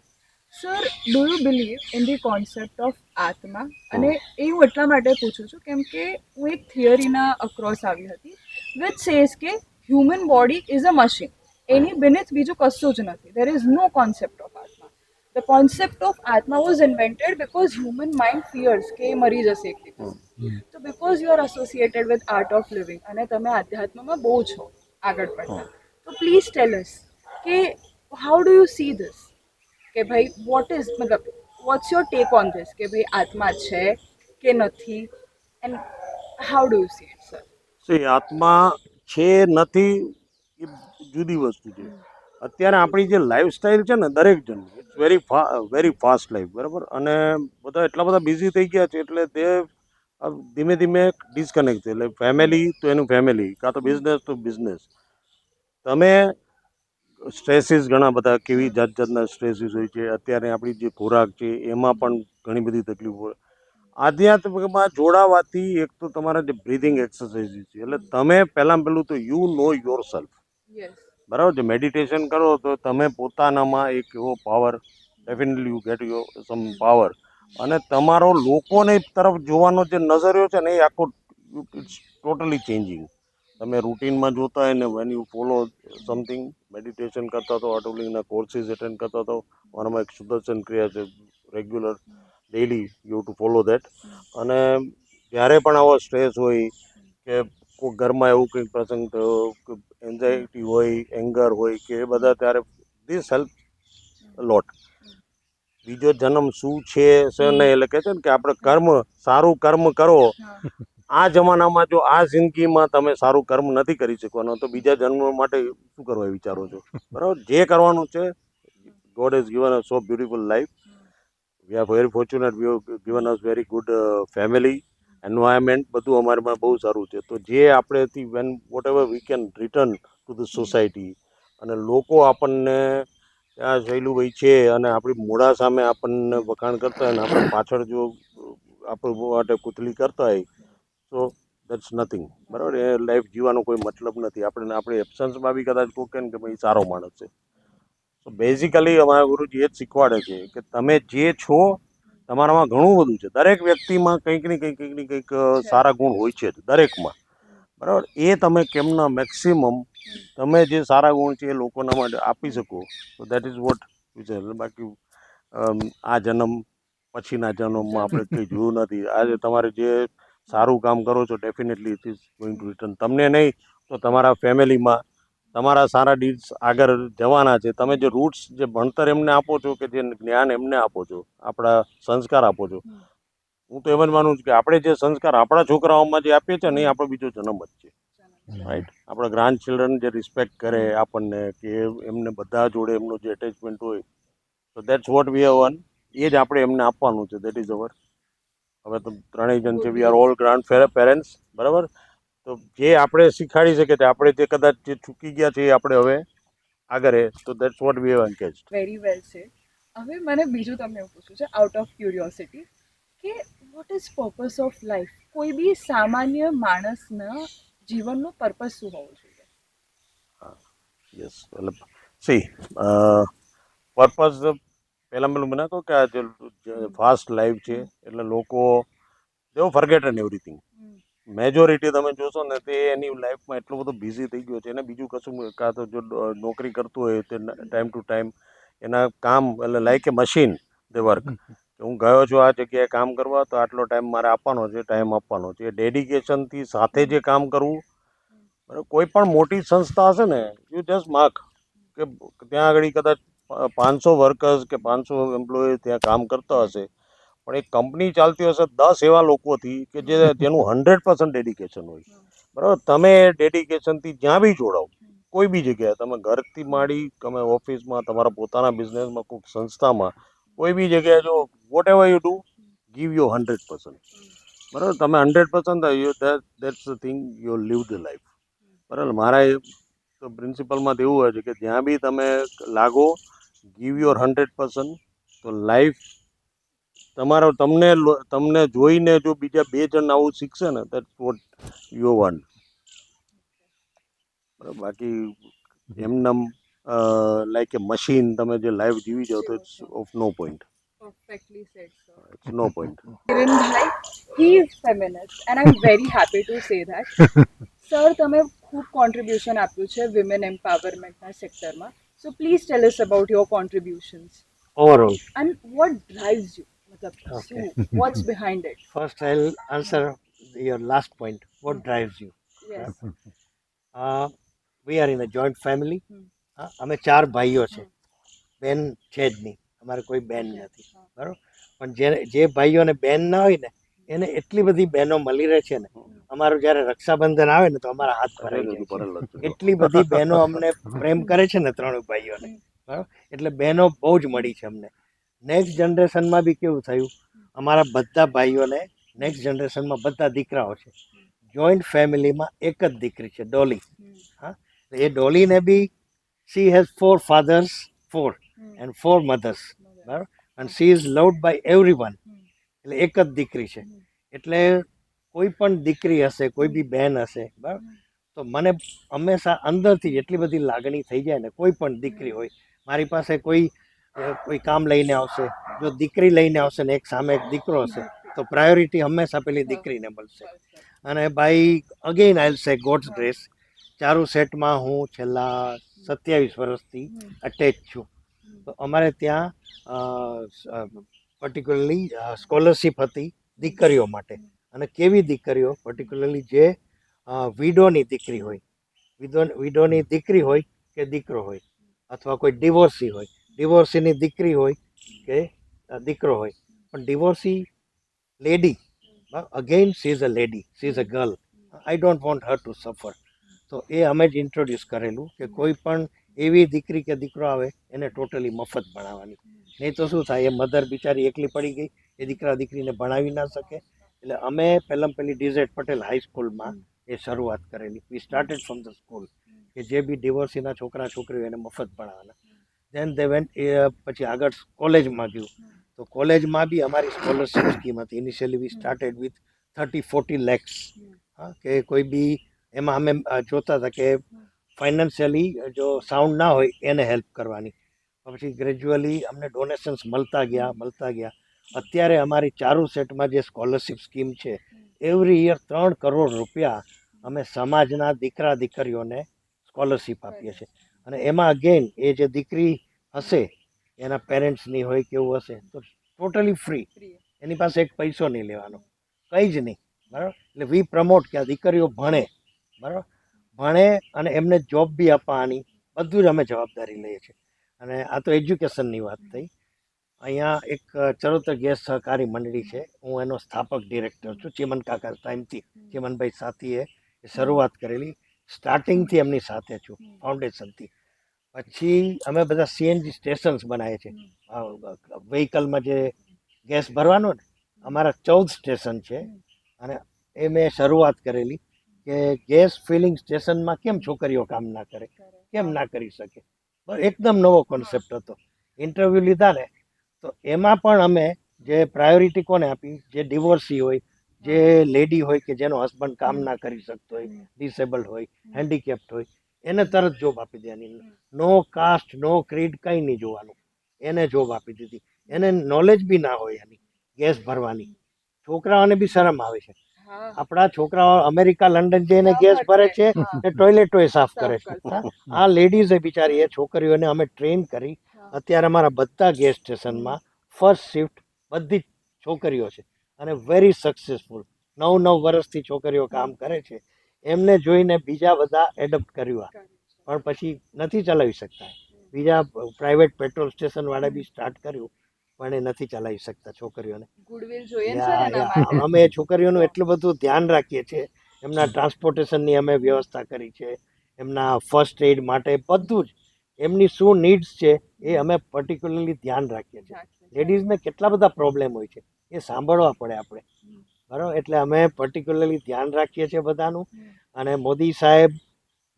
Sir, do you believe in the concept of આત્મા? અને એ હું એટલા માટે પૂછું છું કેમ કે હું એક થિયરીના અક્રોસ આવી હતી વિચ સેઝ કે human body is a machine. એની beneath બીજું કશું જ નથી. There is no concept of આત્મા. ધ કોન્સેપ્ટ ઓફ આત્મા was invented because human mind fears કે એ મરી જશે એક દિવસ. તો because you are associated with Art of Living અને તમે આધ્યાત્મમાં બહુ છો આગળ પડતા, તો પ્લીઝ ટેલ અસ કે how do you see this, કે ભાઈ વોટ ઇઝ, મતલબ what's your take on this, કે ભાઈ આત્મા છે કે નથી, and how do you C it sir? આત્મા છે નથી એ જુદી વસ્તુ છે. અત્યારે આપણી જે લાઈફસ્ટાઈલ છે ને દરેક જણની, ઇટ્સ વેરી ફાસ્ટ લાઈફ, બરાબર. અને બધા એટલા બધા બિઝી થઈ ગયા છે એટલે તે ધીમે ધીમે ડિસ્કનેક્ટ છે. એટલે ફેમિલી તો એનું ફેમિલી, કાં તો બિઝનેસ તો બિઝનેસ. તમે સ્ટ્રેસીસ ઘણા બધા, કેવી જાત જાતના સ્ટ્રેસીસ હોય છે. અત્યારે આપણી જે ખોરાક છે એમાં પણ ઘણી બધી તકલીફો હોય. આધ્યાત્મિકમાં જોડાવાથી એક તો તમારા જે બ્રીધિંગ એક્સરસાઇઝ છે, એટલે તમે પહેલાં પહેલું તો you know yourself, yes. બરાબર. જે મેડિટેશન કરો તો તમે પોતાનામાં એક એવો power, definitely you get your some power. અને તમારો લોકોને તરફ જોવાનો જે નજરિયો છે ને એ આખો ઇટ્સ ટોટલી ચેન્જિંગ. તમે રૂટીનમાં જોતા હોય ને when you follow something, meditation કરતા હતો, આર્ટ ઓફ લિવિંગના કોર્સીસ એટેન્ડ કરતા હતો. મારામાં એક સુદર્શન ક્રિયા છે regular, daily you two follow that. અને જ્યારે પણ આવો સ્ટ્રેસ હોય કે કોઈ ઘરમાં એવું કંઈક પ્રસંગ થયો, એન્ઝાયટી હોય, એંગર હોય કે એ બધા, ત્યારે ધીસ હેલ્પ લોટ. બીજો જન્મ શું છે નહીં, એટલે કહે છે ને કે આપણે કર્મ, સારું કર્મ કરો. આ જમાનામાં જો આ જિંદગીમાં તમે સારું કર્મ નથી કરી શકવાનો તો બીજા જન્મ માટે શું કરવા વિચારો છો, બરાબર. જે કરવાનું છે, God has given us so beautiful life. We are very fortunate, we have given us very good family, environment, બધું અમારામાં બહુ સારું છે. તો જે આપણેથી when whatever we can return to the society, અને લોકો આપણને આ શૈલુભાઈ છે અને આપણી મોઢા સામે આપણને વખાણ કરતા હોય અને આપણે પાછળ જો આપણે માટે કુતલી કરતા હોય, તો દેટ્સ નથિંગ, બરાબર. એ લાઈફ જીવવાનો કોઈ મતલબ નથી. આપણે આપણી એબસન્સમાં બી કદાચ કોઈ કહે ને કે ભાઈ સારો માણસ છે. તો બેઝિકલી અમારા ગુરુજી એ જ શીખવાડે છે કે તમે જે છો તમારામાં ઘણું બધું છે. દરેક વ્યક્તિમાં કંઈક ને કંઈક સારા ગુણ હોય છે જ, દરેકમાં, બરાબર. એ તમે કેમના મેક્સિમમ તમે જે સારા ગુણ છે એ લોકોના માટે આપી શકો, તો દેટ ઇઝ વોટ છે. બાકી આ જન્મ પછીના જન્મમાં આપણે કંઈ જોયું નથી. આજે તમારે જે સારું કામ કરો છો definitely it is going to return. તમને નહીં તો તમારા ફેમિલીમાં તમારા સારા ડીડ્સ આગળ જવાના છે. તમે જે રૂટ્સ, જે ભણતર એમને આપો છો, કે જે જ્ઞાન એમને આપો છો, આપણા સંસ્કાર આપો છો, હું તો એમ જ માનું છું કે આપણે જે સંસ્કાર આપણા છોકરાઓમાં જે આપીએ છીએ ને એ આપણો બીજો જન્મ જ છે, રાઈટ. આપણા ગ્રાન્ડ ચિલ્ડ્રન જે રિસ્પેક્ટ કરે આપણને, કે એમને બધા જોડે એમનું જે એટેચમેન્ટ હોય, તો that's what we have won. એ જ આપણે એમને આપવાનું છે. That is our. હવે તો ત્રણેય જણ છે, we are all grandparents, બરાબર. તો જે આપણે શીખાડી શકીએ છીએ, આપણે જે કદાચ જે ચૂકી ગયા છે એ આપણે હવે આગળ, તો that's what we have engaged. Very well છે. હવે મને બીજું તમને એવું પૂછવું છે આઉટ ઓફ ક્યુરિયોસિટી કે what is purpose of life? કોઈ બી સામાન્ય માણસના જીવનનો પર્પઝ શું હોવો જોઈએ? યસ, મતલબ સી પર્પઝ પહેલાં મને કહો કે આ જે ફાસ્ટ લાઈફ છે એટલે લોકો દેવ ફર્ગેટ એન એવરીથિંગ. મેજોરિટી તમે જોશો ને તે એની લાઈફમાં એટલો બધો બિઝી થઈ ગયો છે, એને બીજું કશું, કાં તો જો નોકરી કરતું હોય તે ટાઈમ ટુ ટાઈમ એના કામ, એટલે લાઈક એ મશીન દે વર્ક. કે હું ગયો છું આ જગ્યાએ કામ કરવા, તો આટલો ટાઈમ મારે આપવાનો છે, ટાઈમ આપવાનો છે. એ ડેડિકેશનથી સાથે જે કામ કરવું, બરાબર. કોઈ પણ મોટી સંસ્થા હશે ને, યુ જસ્ટ માર્ક કે ત્યાં આગળ કદાચ 500 વર્કર્સ કે 500 એમ્પ્લોય ત્યાં કામ કરતા હશે, પણ એક કંપની ચાલતી હશે 10 એવા લોકોથી કે જેનું 100% ડેડિકેશન હોય, બરાબર. તમે ડેડિકેશનથી જ્યાં બી જોડાઓ, કોઈ બી જગ્યાએ, તમે ઘરથી માંડી, તમે ઓફિસમાં, તમારા પોતાના બિઝનેસમાં, કોઈક સંસ્થામાં, કોઈ બી જગ્યાએ જો, whatever you do, give your 100%, બરાબર. તમે 100%, that's the thing, you leave the life, બરાબર. મારા એ તો પ્રિન્સિપલમાં તો એવું હોય છે કે જ્યાં બી તમે લાગો, ગીવ યોર 100%, તો લાઈફ તમારો, તમને જોઈને જો બીજા 2 જણ આવું શીખશે ને, દેટ્સ વોટ યુ વોન્ટ, બરાબર. બાકી એમનેમ લાઈક એ મશીન તમે જે લાઈફ જીવી જાઓ, તો it's of no point. Perfectly said, sir. It's no point. Kiranbhai, he is feminist and I'm very happy to say that. Sir, તમે ખૂબ કોન્ટ્રીબ્યુશન આપ્યું છે વિમેન એમ્પાવરમેન્ટના સેક્ટરમાં. So please tell us about your contributions overall. And what drives you, મતલબ Okay. What's behind it? First, I'll answer your last point. What drives you? Yes. We are in a joint family. અમે 4 ભાઈઓ છે, બેન છે જ નહીં, અમારે કોઈ બેન નથી, બરાબર. પણ જે ભાઈઓને બેન ના હોય ને, એને એટલી બધી બહેનો મળી રહે છે ને, અમારું જ્યારે રક્ષાબંધન આવે ને તો અમારા હાથ ભરાઈ જાય છે. એટલી બધી બહેનો અમને પ્રેમ કરે છે ને, 3 ભાઈઓને, બરાબર. એટલે બહેનો બહુ જ મળી છે અમને. નેક્સ્ટ જનરેશનમાં બી કેવું થયું, અમારા બધા ભાઈઓને નેક્સ્ટ જનરેશનમાં બધા દીકરાઓ છે. જોઈન્ટ ફેમિલીમાં એક જ દીકરી છે, ડોલી. હા, એ ડોલીને બી she has 4 fathers, 4 and 4 mothers, બરાબર. and she is loved by everyone. એટલે એક જ દીકરી છે. એટલે કોઈ પણ દીકરી હશે, કોઈ બી બહેન હશે, બરાબર, તો મને હંમેશા અંદરથી એટલી બધી લાગણી થઈ જાય ને, કોઈ પણ દીકરી હોય મારી પાસે, કોઈ કામ લઈને આવશે, જો દીકરી લઈને આવશે ને એક સામે એક દીકરો હશે, તો પ્રાયોરિટી હંમેશા પેલી દીકરીને મળશે. અને by again I will say God's grace, ચારુ સેટમાં હું છેલ્લા 27 વર્ષથી અટેચ છું. તો અમારે ત્યાં પર્ટિક્યુલરલી સ્કોલરશિપ હતી દીકરીઓ માટે. અને કેવી દીકરીઓ, પર્ટિક્યુલરલી જે વિડોની દીકરી હોય, વિડોની દીકરી હોય કે દીકરો હોય, અથવા કોઈ ડિવોર્સી હોય, ડિવોર્સીની દીકરી હોય કે દીકરો હોય, પણ divorcee lady, again she is a lady, she is a girl, I don't want her to suffer. તો એ અમે જ ઇન્ટ્રોડ્યુસ કરેલું કે કોઈ પણ એવી દીકરી કે દીકરો આવે એને ટોટલી મફત ભણાવવાની. નહીં તો શું થાય, એ મધર બિચારી એકલી પડી ગઈ, એ દીકરા દીકરીને ભણાવી ના શકે. એટલે અમે પહેલી ડીઝેડ પટેલ હાઈસ્કૂલમાં એ શરૂઆત કરેલી. We started from the school, કે જે બી ડિવોર્સીના છોકરા છોકરીઓ એને મફત ભણાવવાના. દેન દે વેન્ટ, એ પછી આગળ કોલેજમાં ગયું, તો કોલેજમાં બી અમારી સ્કોલરશિપ સ્કીમ હતી. Initially we started with 30-40 lakhs. હા કે કોઈ બી એમાં અમે જોતા હતા કે ફાઇનાન્શિયલી જો સાઉન્ડ ના હોય એને હેલ્પ કરવાની. પછી ગ્રેજ્યુઅલી અમને ડોનેશન્સ મળતા ગયા. અત્યારે અમારી ચારુ સેટમાં જે સ્કોલરશિપ સ્કીમ છે, એવરી યર 3 કરોડ રૂપિયા અમે સમાજના દીકરા દીકરીઓને સ્કોલરશિપ આપીએ છીએ. અને એમાં અગેન એ જે દીકરી હશે એના પેરેન્ટ્સની હોય કે એવું હશે તો ટોટલી ફ્રી, એની પાસે એક પૈસો નહીં લેવાનો, કંઈ જ નહીં. બરાબર, એટલે વી પ્રમોટ કે આ દીકરીઓ ભણે, બરાબર, ભણે અને એમને જોબ બી આપવાની, બધું જ અમે જવાબદારી લઈએ છીએ. અને આ તો એજ્યુકેશનની વાત થઈ. અહીંયા એક ચરોતર ગેસ સહકારી મંડળી છે, હું એનો સ્થાપક ડિરેક્ટર છું. ચીમન કાકા ટાઈમથી ચીમનભાઈ સાથીએ શરૂઆત કરેલી, સ્ટાર્ટિંગથી એમની સાથે છું, ફાઉન્ડેશનથી. પછી અમે બધા સીએનજી સ્ટેશન્સ બનાવીએ છીએ. વ્હીકલમાં જે ગેસ ભરવાનો ને, અમારા 14 સ્ટેશન છે. અને એ મેં શરૂઆત કરેલી કે ગેસ ફિલિંગ સ્ટેશનમાં કેમ છોકરીઓ કામ ના કરે, કેમ ના કરી શકે. એકદમ નવો કોન્સેપ્ટ હતો. ઇન્ટરવ્યૂ લીધા ને તો એમાં પણ અમે જે પ્રાયોરિટી કોને આપી, જે ડિવોર્સી હોય, જે લેડી હોય કે જેનો હસબન્ડ કામ ના કરી શકતો હોય, ડિસેબલ્ડ હોય, હેન્ડીકેપ્ડ હોય, એને તરત જોબ આપી દેવાની. નો કાસ્ટ, નો ક્રીડ, કંઈ નહીં જોવાનું, એને જોબ આપી દીધી. એને નોલેજ બી ના હોય એની ગેસ ભરવાની. છોકરાઓને બી શરમ આવે છે. આપણા છોકરાઓ અમેરિકા, લંડન જઈને ગેસ ભરે છે ને ટોયલેટોય સાફ કરે છે. આ લેડીઝે બિચારી એ છોકરીઓને અમે ટ્રેન કરી. અત્યારે અમારા બધા ગેસ સ્ટેશનમાં ફર્સ્ટ શિફ્ટ બધી છોકરીઓ છે અને વેરી સક્સેસફુલ. 9 વર્ષથી છોકરીઓ કામ કરે છે. એમને જોઈને બીજા બધા એડપ્ટ કર્યું, પણ પછી નથી ચલાવી શકતા. બીજા પ્રાઇવેટ પેટ્રોલ સ્ટેશન વાળા બી સ્ટાર્ટ કર્યું, પણ એ નથી ચલાવી શકતા છોકરીઓને. અમે છોકરીઓનું એટલું બધું ધ્યાન રાખીએ છીએ. એમના ટ્રાન્સપોર્ટેશનની અમે વ્યવસ્થા કરી છે, એમના ફર્સ્ટ એડ માટે બધું જ એમની શું નીડ્સ છે એ અમે પર્ટિક્યુલરલી ધ્યાન રાખીએ છીએ. લેડીઝને કેટલા બધા પ્રોબ્લેમ હોય છે એ સાંભળવા પડે આપણે, બરાબર. એટલે અમે પર્ટિક્યુલરલી ધ્યાન રાખીએ છીએ બધાનું. અને મોદી સાહેબ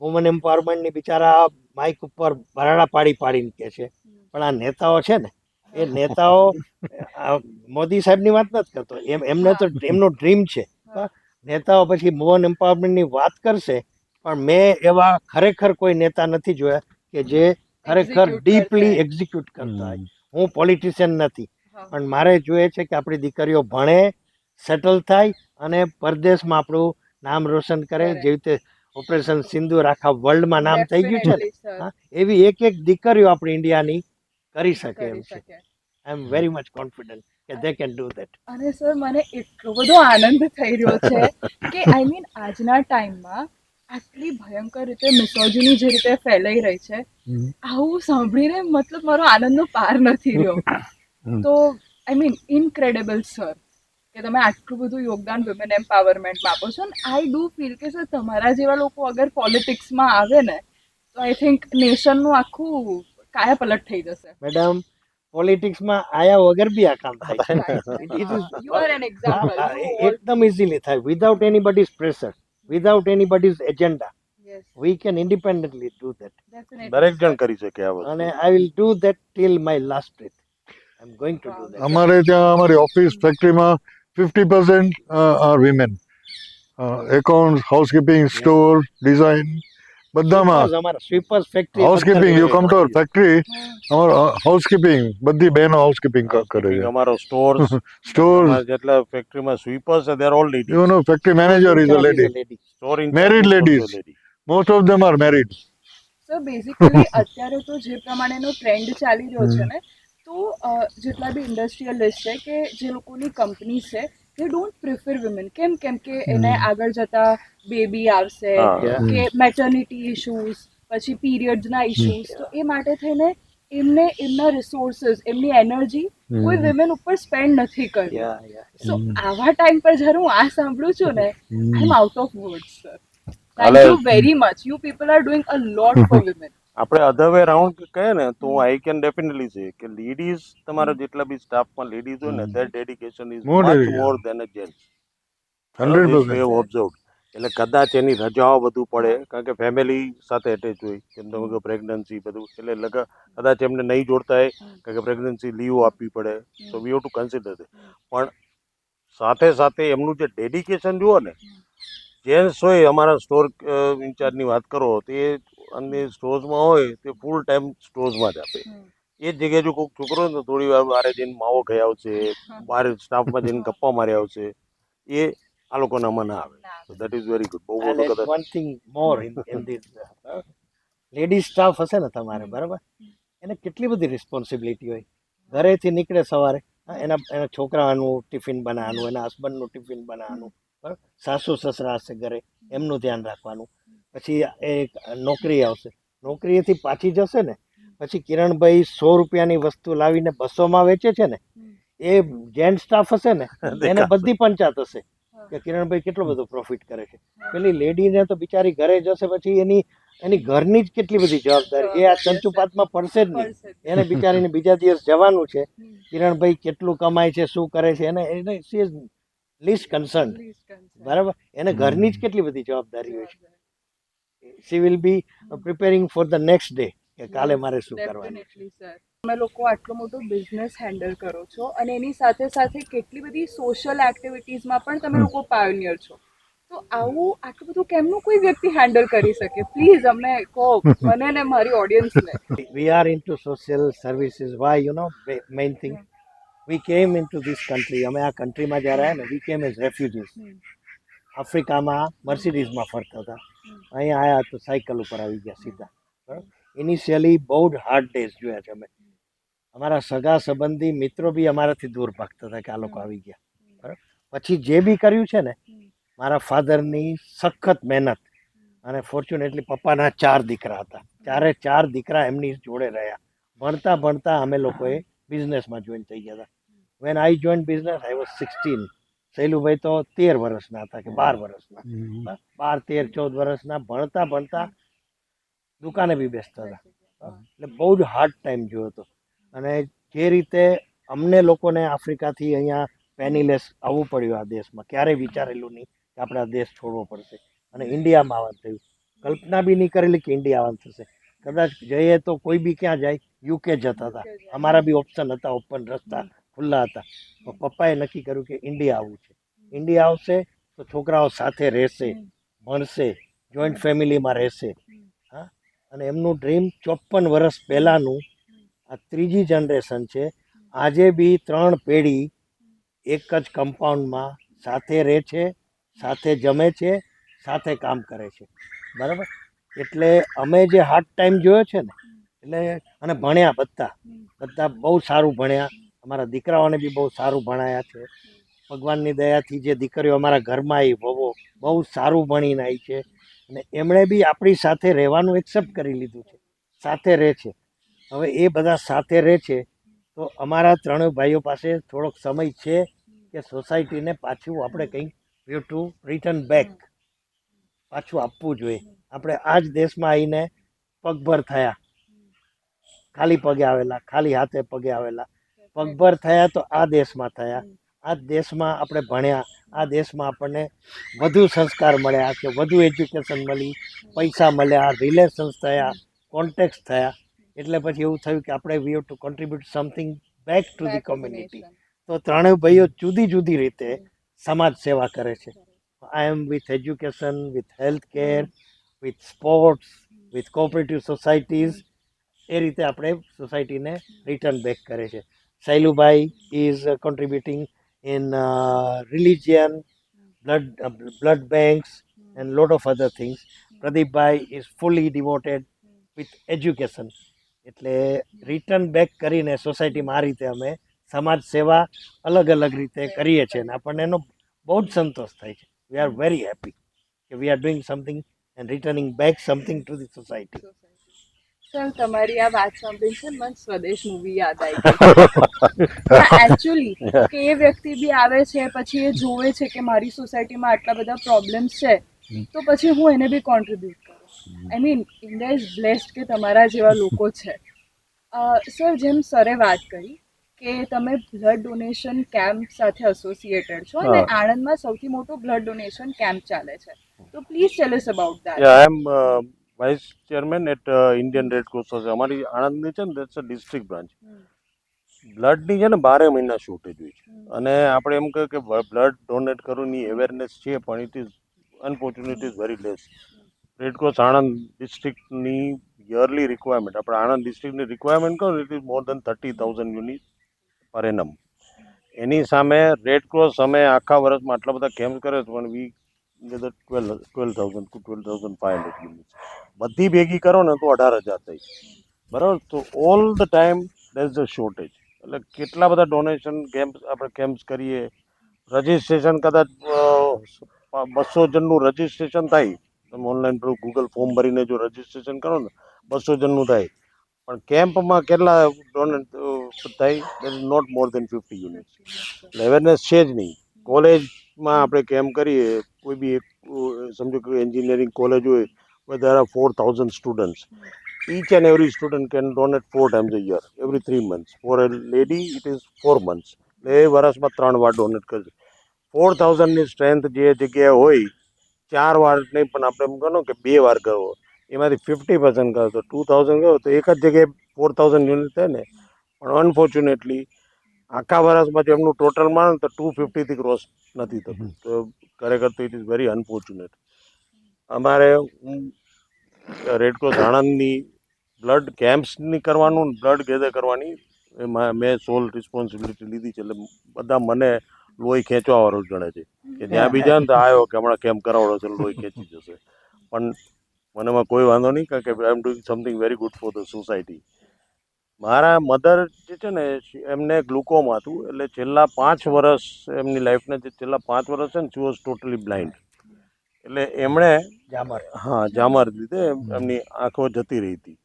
વુમન એમ્પાવરમેન્ટની બિચારા માઇક ઉપર ભરાડા પાડીને કહે છે, પણ આ નેતાઓ છે ને, એ નેતાઓ મોદી સાહેબની વાત નથી કરતો, એમને તો એમનો ડ્રીમ છે. નેતાઓ પછી વુમન એમ્પાવરમેન્ટની વાત કરશે, પણ મેં એવા ખરેખર કોઈ નેતા નથી જોયા કે જે ખરેખર ડીપલી એક્ઝિક્યુટ કરતા હોય. હું પોલિટિશિયન નથી, પણ મારે જોઈએ છે કે આપણી દીકરીઓ ભણે, સેટલ થાય અને પરદેશમાં આપણું નામ રોશન કરે. જેવી રીતે ઓપરેશન સિંદૂર આખા વર્લ્ડમાં નામ થઈ ગયું છે ને, એવી એક દીકરીઓ આપણી ઇન્ડિયાની કરી શકે એમ છે. I am very much confident કે દે કેન ડુ ધેટ. અને સર, મને એટલો બધો આનંદ થઈ રહ્યો છે કે આઈ મીન આજના ટાઈમમાં આટલી ભયંકર રીતે મિસોજિની જે રીતે ફેલાઈ રહી છે, આવું સાંભળીને મતલબ મારો આનંદનો પાર નથી રહ્યો. તો આઈ મીન ઇનક્રેડિબલ સર કે તમે આટલું બધું યોગદાન વિમેન એમ્પાવરમેન્ટમાં આપો છો. અને આઈ ડુ ફીલ કે સર તમારા જેવા લોકો અગર પોલિટિક્સમાં આવે ને તો આઈ થિંક નેશનનું આખું કાયાપલટ થઈ જશે. મેડમ, પોલિટિક્સમાં આયા વગર બી આ કામ થાય છે. You are an example. એકદમ ઇઝીલી થાય, without anybody's pressure, without anybody's agenda. Yes, we can independently do that. definitely. દરેક જણ કરી શકે આ વસ્તુ. અને I will do that till my last breath. I am going to do that. અમારે ત્યાં અમારી ઓફિસ ફેક્ટરીમાં 50% are women. Account, housekeeping, store, design, બધામાં. અમારા sweepers factory housekeeping, you come to our factory, અમારો હાઉસકીપિંગ, બધી બહેનો હાઉસકીપિંગ કરે છે. અમારો સ્ટોર્સ, સ્ટોર, જેટલા ફેક્ટરીમાં સ્વીપર્સ છે, they are all ladies. You know factory manager is a lady. Store Married ladies. Most of them are married. Sir, basically અત્યારે તો જે પ્રમાણેનો ટ્રેન્ડ ચાલી રહ્યો છે ને, તો જેટલા બી ઇન્ડસ્ટ્રીયલિસ્ટ છે કે જે લોકોની કંપની છે, દે ડોન્ટ પ્રિફર વિમેન. કેમ કે એને આગળ જતા બેબી આવશે કે મેટર્નિટી ઇશ્યુઝ, પછી પીરિયડ્સના ઇશ્યુઝ, તો એ માટે થઈને એમને એમના રિસોર્સિસ, એમની એનર્જી કોઈ વિમેન ઉપર સ્પેન્ડ નથી કરતી. સો આવા ટાઈમ પર જ્યારે હું આ સાંભળું છું ને, I am out of words sir. Thank you very much. You people are doing a lot for women. આપણે અધર વે રાઉન્ડ કહે ને તો આઈ કેન ડેફિનેટલી સે કે લેડીઝ, તમારા જેટલા બી સ્ટાફમાં લેડીઝ હોય ને, their dedication is More much dedication. More than a gents. 100%. Observe. એટલે કદાચ એની રજાઓ બધું પડે, કારણ કે ફેમિલી સાથે એટેચ હોય, જેમ તમે કહો પ્રેગ્નન્સી બધું, એટલે કદાચ એમને નહીં જોડતા હોય, કારણ કે પ્રેગ્નન્સી લીવ આપવી પડે. સો વી હેવ ટુ કન્સિડર. પણ સાથે સાથે એમનું જે ડેડિકેશન જુઓ ને, જેન્ટ્સ હોય અમારા સ્ટોર ઇન્ચાર્જની વાત કરો તે અને સ્ટોર્સમાં હોય તે ફૂલ ટાઈમ સ્ટોર્સમાં જ આપે. એ જ જગ્યાએ જો કોઈક છોકરો હોય ને તો થોડી વાર બહાર જઈને માવો ખાઈ આવશે, બહાર સ્ટાફમાં જઈને ગપ્પા મારી આવશે, એ આ લોકોને આમાં ના આવે. So that is very good. બહુ I'll મોટો add કદાચ one thing more in this. Ladies staff હશે ને તમારે બરાબર, એને કેટલી બધી રિસ્પોન્સિબિલિટી હોય. ઘરેથી નીકળે સવારે, એના એના છોકરાનું ટિફિન બનાવવાનું, એના હસબન્ડનું ટિફિન બનાવવાનું, બરાબર, સાસુ સસરા હશે ઘરે, એમનું ધ્યાન રાખવાનું. પછી એ નોકરી આવશે, નોકરીએથી પાછી જશે ને, પછી કિરણભાઈ 100 રૂપિયાની વસ્તુ લાવીને 200માં વેચે છે ને, એ જેન્ટ સ્ટાફ હશે ને એને બધી પંચાત હશે કે કિરણભાઈ કેટલો બધો પ્રોફિટ કરે છે. પેલી લેડીને તો બિચારી ઘરે જશે પછી એની ઘરની જ કેટલી બધી જવાબદારી, એ આ ચંચુપાતમાં પડશે જ નહીં. એને બિચારીને બીજા દિવસ જવાનું છે, કિરણભાઈ કેટલું કમાય છે, શું કરે છે, એને સી ઇઝ લીસ્ટ કન્સર્ન, બરાબર. એને ઘરની જ કેટલી બધી જવાબદારી હોય છે. She will be preparing for the next day કે કાલે મારે શું કરવાનું. ડેફિનેટલી સર, તમે લોકો આટલો મોટો બિઝનેસ હેન્ડલ કરો છો અને એની સાથે સાથે કેટલી બધી સોશિયલ એક્ટિવિટીઝમાં પણ તમે લોકો પાયોનિયર છો, તો આવું આટલું બધું કેમનું કોઈ વ્યક્તિ હેન્ડલ કરી શકે? પ્લીઝ અમને કહો, મને ને મારી ઓડિયન્સને. We are into social services. Why? Main thing. We came into this country. અમે આ કન્ટ્રીમાં જ્યારે આવ્યા ને, we came as refugees. આફ્રિકામાં મર્સિડીઝમાં ફરતા હતા, અહીંયા આવ્યા તો સાયકલ ઉપર આવી ગયા સીધા. બરાબર. ઇનિશિયલી બહુ જ હાર્ડ ડેઝ જોયા છે અમે. અમારા સગા સંબંધી મિત્રો બી અમારાથી દૂર ભાગતા હતા કે આ લોકો આવી ગયા. બરાબર. પછી જે બી કર્યું છે ને, મારા ફાધરની સખત મહેનત, અને ફોર્ચ્યુનેટલી પપ્પાના 4 દીકરા હતા, 4 દીકરા એમની જોડે રહ્યા. ભણતા ભણતા અમે લોકોએ બિઝનેસમાં જોઈન થઈ ગયા હતા. When I join business I was 16. શૈલુભાઈ તો 13 વર્ષના હતા કે 12 વર્ષના, 12, 13, 14 વર્ષના. ભણતા ભણતા દુકાને બી બેસતા હતા. એટલે બહુ જ હાર્ડ ટાઈમ જોયો હતો. અને જે રીતે અમને લોકોને આફ્રિકાથી અહીંયા પેનીલેસ આવવું પડ્યું આ દેશમાં, ક્યારેય વિચારેલું નહીં કે આપણે આ દેશ છોડવો પડશે અને ઇન્ડિયામાં આવવાનું થયું. કલ્પના બી નહીં કરેલી કે ઇન્ડિયા આવવાનું થશે. કદાચ જઈએ તો કોઈ બી ક્યાં જાય, યુકે જતા હતા. અમારા બી ઓપ્શન હતા, ઓપન રસ્તા ખુલ્લા હતા. તો પપ્પાએ નક્કી કર્યું કે ઇન્ડિયા આવવું છે. ઇન્ડિયા આવશે તો છોકરાઓ સાથે રહેશે, ભણશે, જોઈન્ટ ફેમિલીમાં રહેશે. હા, અને એમનું ડ્રીમ 54 વર્ષ પહેલાંનું આ 3જી જનરેશન છે. આજે બી 3 પેઢી એક જ કમ્પાઉન્ડમાં સાથે રહે છે, સાથે જમે છે, સાથે કામ કરે છે. બરાબર. એટલે અમે જે હાર્ડ ટાઈમ જોયો છે ને, એટલે અને ભણ્યા બધા બહુ સારું ભણ્યા. અમારા દીકરાઓને બી બહુ સારું ભણાયા છે. ભગવાનની દયાથી જે દીકરીઓ અમારા ઘરમાં આવી, વહુઓ બહુ સારું ભણીને આવી છે. અને એમણે બી આપણી સાથે રહેવાનું એક્સેપ્ટ કરી લીધું છે, સાથે રહે છે. હવે એ બધા સાથે રહે છે તો અમારા 3 ભાઈઓ પાસે થોડોક સમય છે કે સોસાયટીને પાછું આપણે કંઈક we have to return back, પાછું આપવું જોઈએ. આપણે આ જ દેશમાં આવીને પગભર થયા, ખાલી પગે આવેલા, ખાલી હાથે પગે આવેલા. પગભર થયા તો આ દેશમાં થયા, આ દેશમાં આપણે ભણ્યા, આ દેશમાં આપણને વધુ સંસ્કાર મળ્યા કે વધુ એજ્યુકેશન મળી, પૈસા મળ્યા, રિલેશન્સ થયા, કોન્ટેક્ટ થયા. એટલે પછી એવું થયું કે આપણે we have to contribute something back to the community. તો 3 ભાઈઓ જુદી જુદી રીતે સમાજ સેવા કરે છે. I am with education, with health care, with sports, with cooperative societies. એ રીતે આપણે સોસાયટીને રિટર્ન બેક કરે છે. Shailubhai is contributing in religion, blood banks and lot of other things. Pradeep Bhai is fully devoted with education. એટલે return back કરીને સોસાયટીમાં આ રીતે અમે સમાજ સેવા અલગ અલગ રીતે કરીએ છીએ અને આપણને એનો બહુ જ સંતોષ થાય છે. વી આર વેરી હેપી કે we are doing something and returning back something to the society. Sir, તમારી આ વાત સાંભળી છે મને સ્વદેશ મૂવી યાદ આવી ગઈ. એકચ્યુઅલી કે એ વ્યક્તિ બી આવે છે, પછી એ જોવે છે કે મારી સોસાયટીમાં આટલા બધા પ્રોબ્લેમ્સ છે, તો પછી હું એને બી કોન્ટ્રીબ્યુટ કરું. I mean India is blessed કે તમારા જેવા લોકો છે. સર, જેમ સરે વાત કરી કે તમે બ્લડ ડોનેશન કેમ્પ સાથે એસોસિએટેડ છો અને આણંદમાં સૌથી મોટો બ્લડ ડોનેશન કેમ્પ ચાલે છે, તો please tell us about that. I am vice chairman at Indian Red Cross Society. અમારી આણંદની છે ને, દેટ્સ અ ડિસ્ટ્રિક્ટ બ્રાન્ચ. બ્લડની છે ને 12 મહિના શોર્ટેજ હોય છે. અને આપણે એમ કહે કે બ્લડ ડોનેટ કરવાની અવેરનેસ છે, પણ it is unfortunate is very less. Red Cross Anand ડિસ્ટ્રિક્ટની યરલી રિક્વાયરમેન્ટ, આપણે આણંદ ડિસ્ટ્રિક્ટની રિક્વાયરમેન્ટ કહો it is more than 30,000 unit per annum. એની સામે રેડક્રોસ અમે આખા વર્ષમાં આટલા બધા કેમ્પ કરે છે પણ વી ગેધર 12,000 to 12,500 યુનિટ. બધી ભેગી કરો ને તો 18,000 થઈ, બરાબર. તો all the time there is a shortage. એટલે કેટલા બધા ડોનેશન આપણે કેમ્પ્સ કરીએ, રજિસ્ટ્રેશન કદાચ 200 જણનું રજિસ્ટ્રેશન થાય, તમે ઓનલાઈન પેલું ગૂગલ ફોર્મ ભરીને જો રજિસ્ટ્રેશન કરો ને 200 જણનું થાય, પણ કેમ્પમાં કેટલા ડોનેટ થાય? There is not more than 50 units. એટલે અવેરનેસ છે જ નહીં. કોલેજમાં આપણે કેમ્પ કરીએ, કોઈ બી એક સમજો કે એન્જિનિયરિંગ કોલેજ હોય, there are 4,000 students. Each and every student can donate 4 times a year, every 3 months. For a lady, it is 4 months. એટલે એ વર્ષમાં 3 વાર ડોનેટ કરશે. 4,000ની સ્ટ્રેન્થ જે જગ્યાએ હોય, 4 વાર નહીં પણ આપણે એમ કહો કે 2 વાર કરવો, એમાંથી 50% કરો તો 2,000 કરો તો એક જ જગ્યાએ 4,000 યુનિટ થાય ને. પણ અનફોર્ચ્યુનેટલી આખા વર્ષમાં જો એમનું ટોટલ માનો તો 250થી ક્રોસ નથી થતું. તો ખરેખર તો ઇટ ઇઝ વેરી અનફોર્ચ્યુનેટ. અમારે રેડક્રોસ આણંદની બ્લડ કેમ્પ્સની કરવાનું, બ્લડ ગેધર કરવાની મેં સોલ રિસ્પોન્સિબિલિટી લીધી છે. એટલે બધા મને લોહી ખેંચવાવાળો જ ગણે છે કે જ્યાં બી જાય ને તો આવ્યો કે હમણાં કેમ્પ કરાવડો છે, લોહી ખેંચી જશે. પણ મને એમાં કોઈ વાંધો નહીં, કારણ કે I am doing something very good for the society. મારા મધર જે છે ને એમને ગ્લુકોમા હતું, એટલે છેલ્લા 5 વર્ષ એમની લાઈફના જે છેલ્લા 5 વર્ષ છે ને શી વોઝ ટોટલી બ્લાઇન્ડ. એટલે એમણે જામર લીધે એમની આંખો જતી રહી હતી.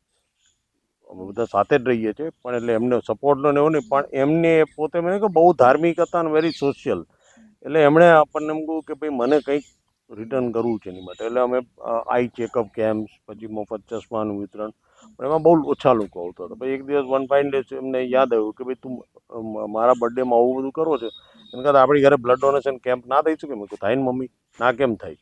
અમે બધા સાથે જ રહીએ છીએ પણ એટલે એમને સપોર્ટનો ને એવું નહીં, પણ એમને પોતે મેં કહ્યું બહુ ધાર્મિક હતા અને વેરી સોશિયલ. એટલે એમણે આપણને એમ કહ્યું કે ભાઈ મને કંઈક રિટર્ન કરવું છે એની માટે. એટલે અમે આઈ ચેકઅપ કેમ્પ્સ, પછી મફત ચશ્માનું વિતરણ, પણ એમાં બહુ ઓછા લોકો આવતા હતા. પછી એક દિવસ વન ફાઇન ડે એમને યાદ આવ્યું કે ભાઈ તું મારા બર્થડેમાં આવું બધું કરવો છે, એના કરતાં આપણી ઘરે બ્લડ ડોનેશન કેમ્પ ના થઈ શકે? મેં કહ્યું થાય ને મમ્મી, ના કેમ થાય?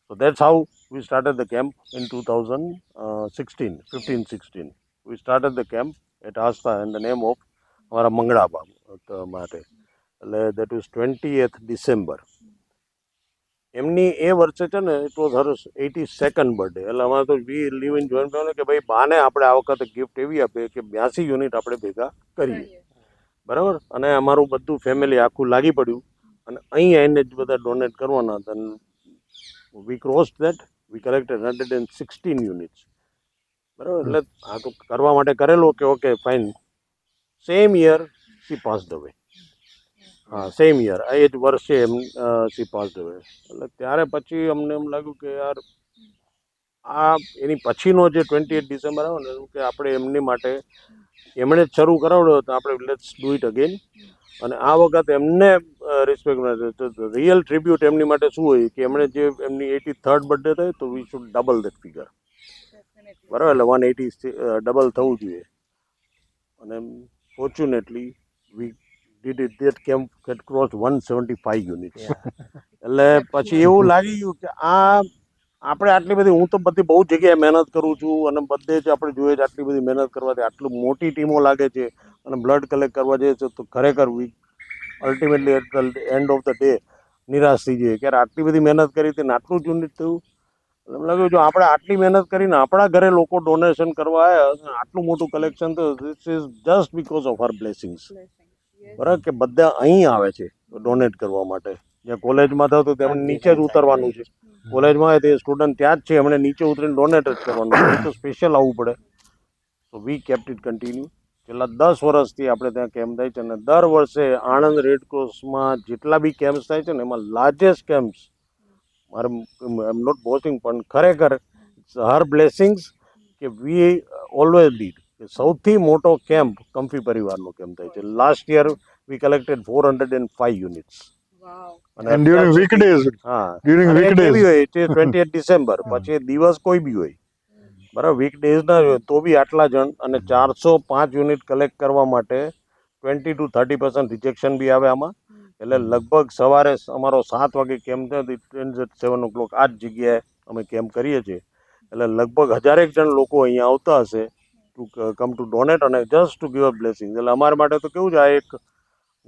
So that's how we started the camp in 2016, 15-16. We started the camp at Asta in the name of અમારા મંગળા બાબા માટે. એટલે that was 20th December. એમની એ વર્ષે છે ને it was her 82nd birthday. એટલે અમારે તો વી લીવ ઇન જોઈન્ટ ફેમિલી કે ભાઈ બાને આપણે આ વખતે ગિફ્ટ એવી આપીએ કે 82 યુનિટ આપણે ભેગા કરીએ, બરાબર. અને અમારું બધું ફેમિલી આખું લાગી પડ્યું અને અહીં આવીને જ બધા ડોનેટ કરવાના હતા. We crossed that. We collected 116 units. બરાબર. એટલે આ તો કરવા માટે કરેલું કે ઓકે ફાઇન. સેમ યર શી પાસ્ડ અવે. હા, સેમ યર આ એ જ વર્ષે એમ શી પાસ્ડ અવે. એટલે ત્યારે પછી અમને એમ લાગ્યું કે યાર આ એની પછીનો જે 28 ડિસેમ્બર આવ્યો ને કે આપણે એમની માટે એમણે જ શરૂ કરાવડ્યો તો આપણે લેટ્સ ડુ ઇટ અગેન. અને આ વખત એમને રિસ્પેક્ટ મળે. રિયલ ટ્રિબ્યુટ એમની માટે શું હોય કે એમણે જે એમની 83rd બર્થડે થાય તો we should double that figure, બરાબર. એટલે 180 ડબલ થવું જોઈએ. અને fortunately we did it. That camp get cross 175 units. એટલે પછી એવું લાગી ગયું કે આ આપણે આટલી બધી, હું તો બધી બહુ જગ્યાએ મહેનત કરું છું અને બધે જ આપણે જોઈએ છે આટલી બધી મહેનત કરવાથી આટલી મોટી ટીમો લાગે છે અને બ્લડ કલેક્ટ કરવા જઈએ છે તો ખરેખર we ultimately at the end of the day નિરાશ થઈ જઈએ કે આટલી બધી મહેનત કરી હતી ને આટલું જ યુનિટ થયું. એમ લાગ્યું જો આપણે આટલી મહેનત કરીને આપણા ઘરે લોકો ડોનેશન કરવા આવ્યા, આટલું મોટું કલેક્શન થયું, this is just because of her blessings, બરાબર. કે બધા અહીં આવે છે ડોનેટ કરવા માટે. જ્યાં કોલેજમાં થયું તો તેમને નીચે જ ઉતરવાનું છે, કોલેજમાં હોય તે સ્ટુડન્ટ ત્યાં જ છે, એમણે નીચે ઉતરીને ડોનેટ જ કરવાનું, એ તો સ્પેશિયલ આવવું પડે. તો વી કેપ્ટ ઇટ કન્ટિન્યુ. છેલ્લા 10 વર્ષથી આપણે ત્યાં કેમ્પ થાય છે અને દર વર્ષે આણંદ રેડક્રોસમાં જેટલા બી કેમ્પ્સ થાય છે ને એમાં લાર્જેસ્ટ કેમ્પ્સ, મારે આઈ એમ નોટ બોસ્ટિંગ પણ ખરેખર હર બ્લેસિંગ્સ કે વી ઓલવેઝ લીડ. સૌથી મોટો કેમ્પ કમ્ફી પરિવારનો કેમ્પ થાય છે. Last year we collected 405 units. And during weekdays, હા, during અને weekdays. કેવી હોય તે 28 ડિસેમ્બર પછી દિવસ કોઈ બી હોય, બરાબર. વીકડેઝ ના હોય તો બી આટલા જણ અને 405 યુનિટ કલેક્ટ કરવા માટે 20 to 30% રિજેક્શન બી આવે આમાં. એટલે લગભગ સવારે અમારો 7 વાગે કેમ્પ થાય 7 o'clock આ જ જગ્યાએ અમે કેમ્પ કરીએ છીએ. એટલે લગભગ 1000 જણ લોકો અહીંયા આવતા હશે ટુ કમ ટુ ડોનેટ અને just to give a blessing. એટલે અમારા માટે તો કેવું છે, આ એક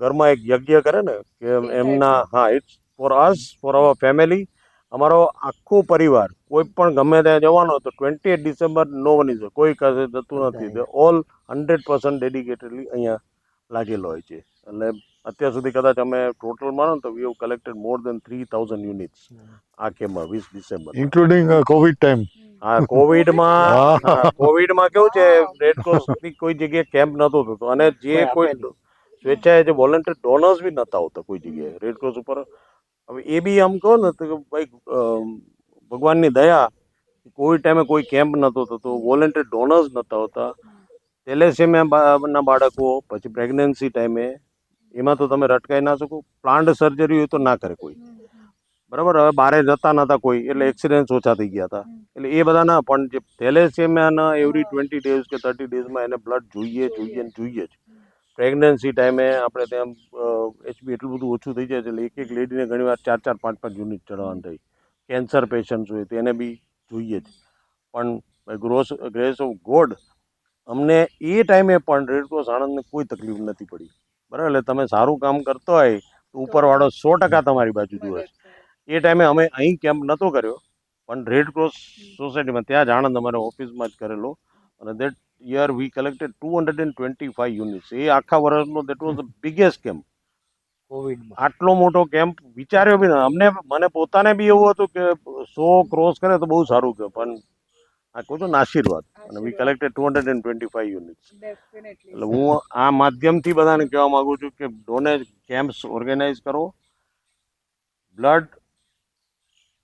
ઘરમાં એક યજ્ઞ કરે ને કે એમના, હા, it's for us, for our family અમારો આખો પરિવાર કોઈ પણ ગમે ત્યાં જવાનો તો 28 ડિસેમ્બર નો વન ઇઝ કોઈ કશે જતું નથી. ઓલ 100% ડેડિકેટેડલી અહીંયા લાગેલો હોય છે. એટલે અત્યાર સુધી કદાચ અમે ટોટલ માનો ને તો we have collected more than 3000 units આ કેમ્પમાં 20 ડિસેમ્બર. Including Covid time. હા, કોવિડમાં કેવું છે, રેડક્રોસ ની કોઈ જગ્યાએ કેમ્પ નહોતો થતો અને જે કોઈ સ્વેચ્છાએ જે વોલન્ટિયર ડોનર્સ બી નહોતા આવતા કોઈ જગ્યાએ રેડક્રોસ ઉપર. હવે એ બી આમ કહો ને તો કે ભાઈ ભગવાનની દયા, કોવિડ ટાઈમે કોઈ કેમ્પ નહોતો થતો, વોલન્ટિયર ડોનર્સ નહોતા હોતા. થેલેસેમિયાના બાળકો, પછી પ્રેગ્નન્સી ટાઈમે એમાં તો તમે રટકાઈ ના શકો. પ્લાન્ટ સર્જરી હોય તો ના કરે કોઈ, બરાબર. હવે બહાર જતા નહોતા કોઈ, એટલે એક્સિડન્ટ ઓછા થઈ ગયા હતા. એટલે એ બધા ના, પણ જે થેલેસેમિયાના એવરી 20 ડેઝ કે 30 ડેઝમાં એને બ્લડ જોઈએ જ. પ્રેગ્નન્સી ટાઈમે આપણે ત્યાં HB એટલું બધું ઓછું થઈ જાય છે, એટલે એક લેડીને ઘણીવાર 4-4, 5-5 યુનિટ ચડાવવાનું થાય. કેન્સર પેશન્ટ હોય તો એને બી જોઈએ જ. પણ ગ્રેસ ઓફ ગોડ અમને એ ટાઈમે પણ રેડક્રોસ આણંદને કોઈ તકલીફ નથી પડી, બરાબર. એટલે તમે સારું કામ કરતો હોય તો ઉપરવાળો 100% તમારી બાજુ જુએ છે. એ ટાઈમે અમે અહીં કેમ્પ નહોતો કર્યો, પણ રેડક્રોસ સોસાયટીમાં ત્યાં જ આણંદ અમારે ઓફિસમાં જ કરેલો. અને that year we collected 225 units. એ આખા વર્ષનો that was the biggest camp. કોવિડમાં આટલો મોટો કેમ્પ વિચાર્યો બી ના. મને પોતાને બી એવું હતું કે 100 ક્રોસ કરે તો બહુ સારું કે, પણ આ કહું છું ને આશીર્વાદ. અને વી કલેક્ટેડ 225 યુનિટ્સ. એટલે હું આ માધ્યમથી બધાને કહેવા માંગુ છું કે ડોનેટ કેમ્પ્સ ઓર્ગેનાઇઝ કરો. બ્લડ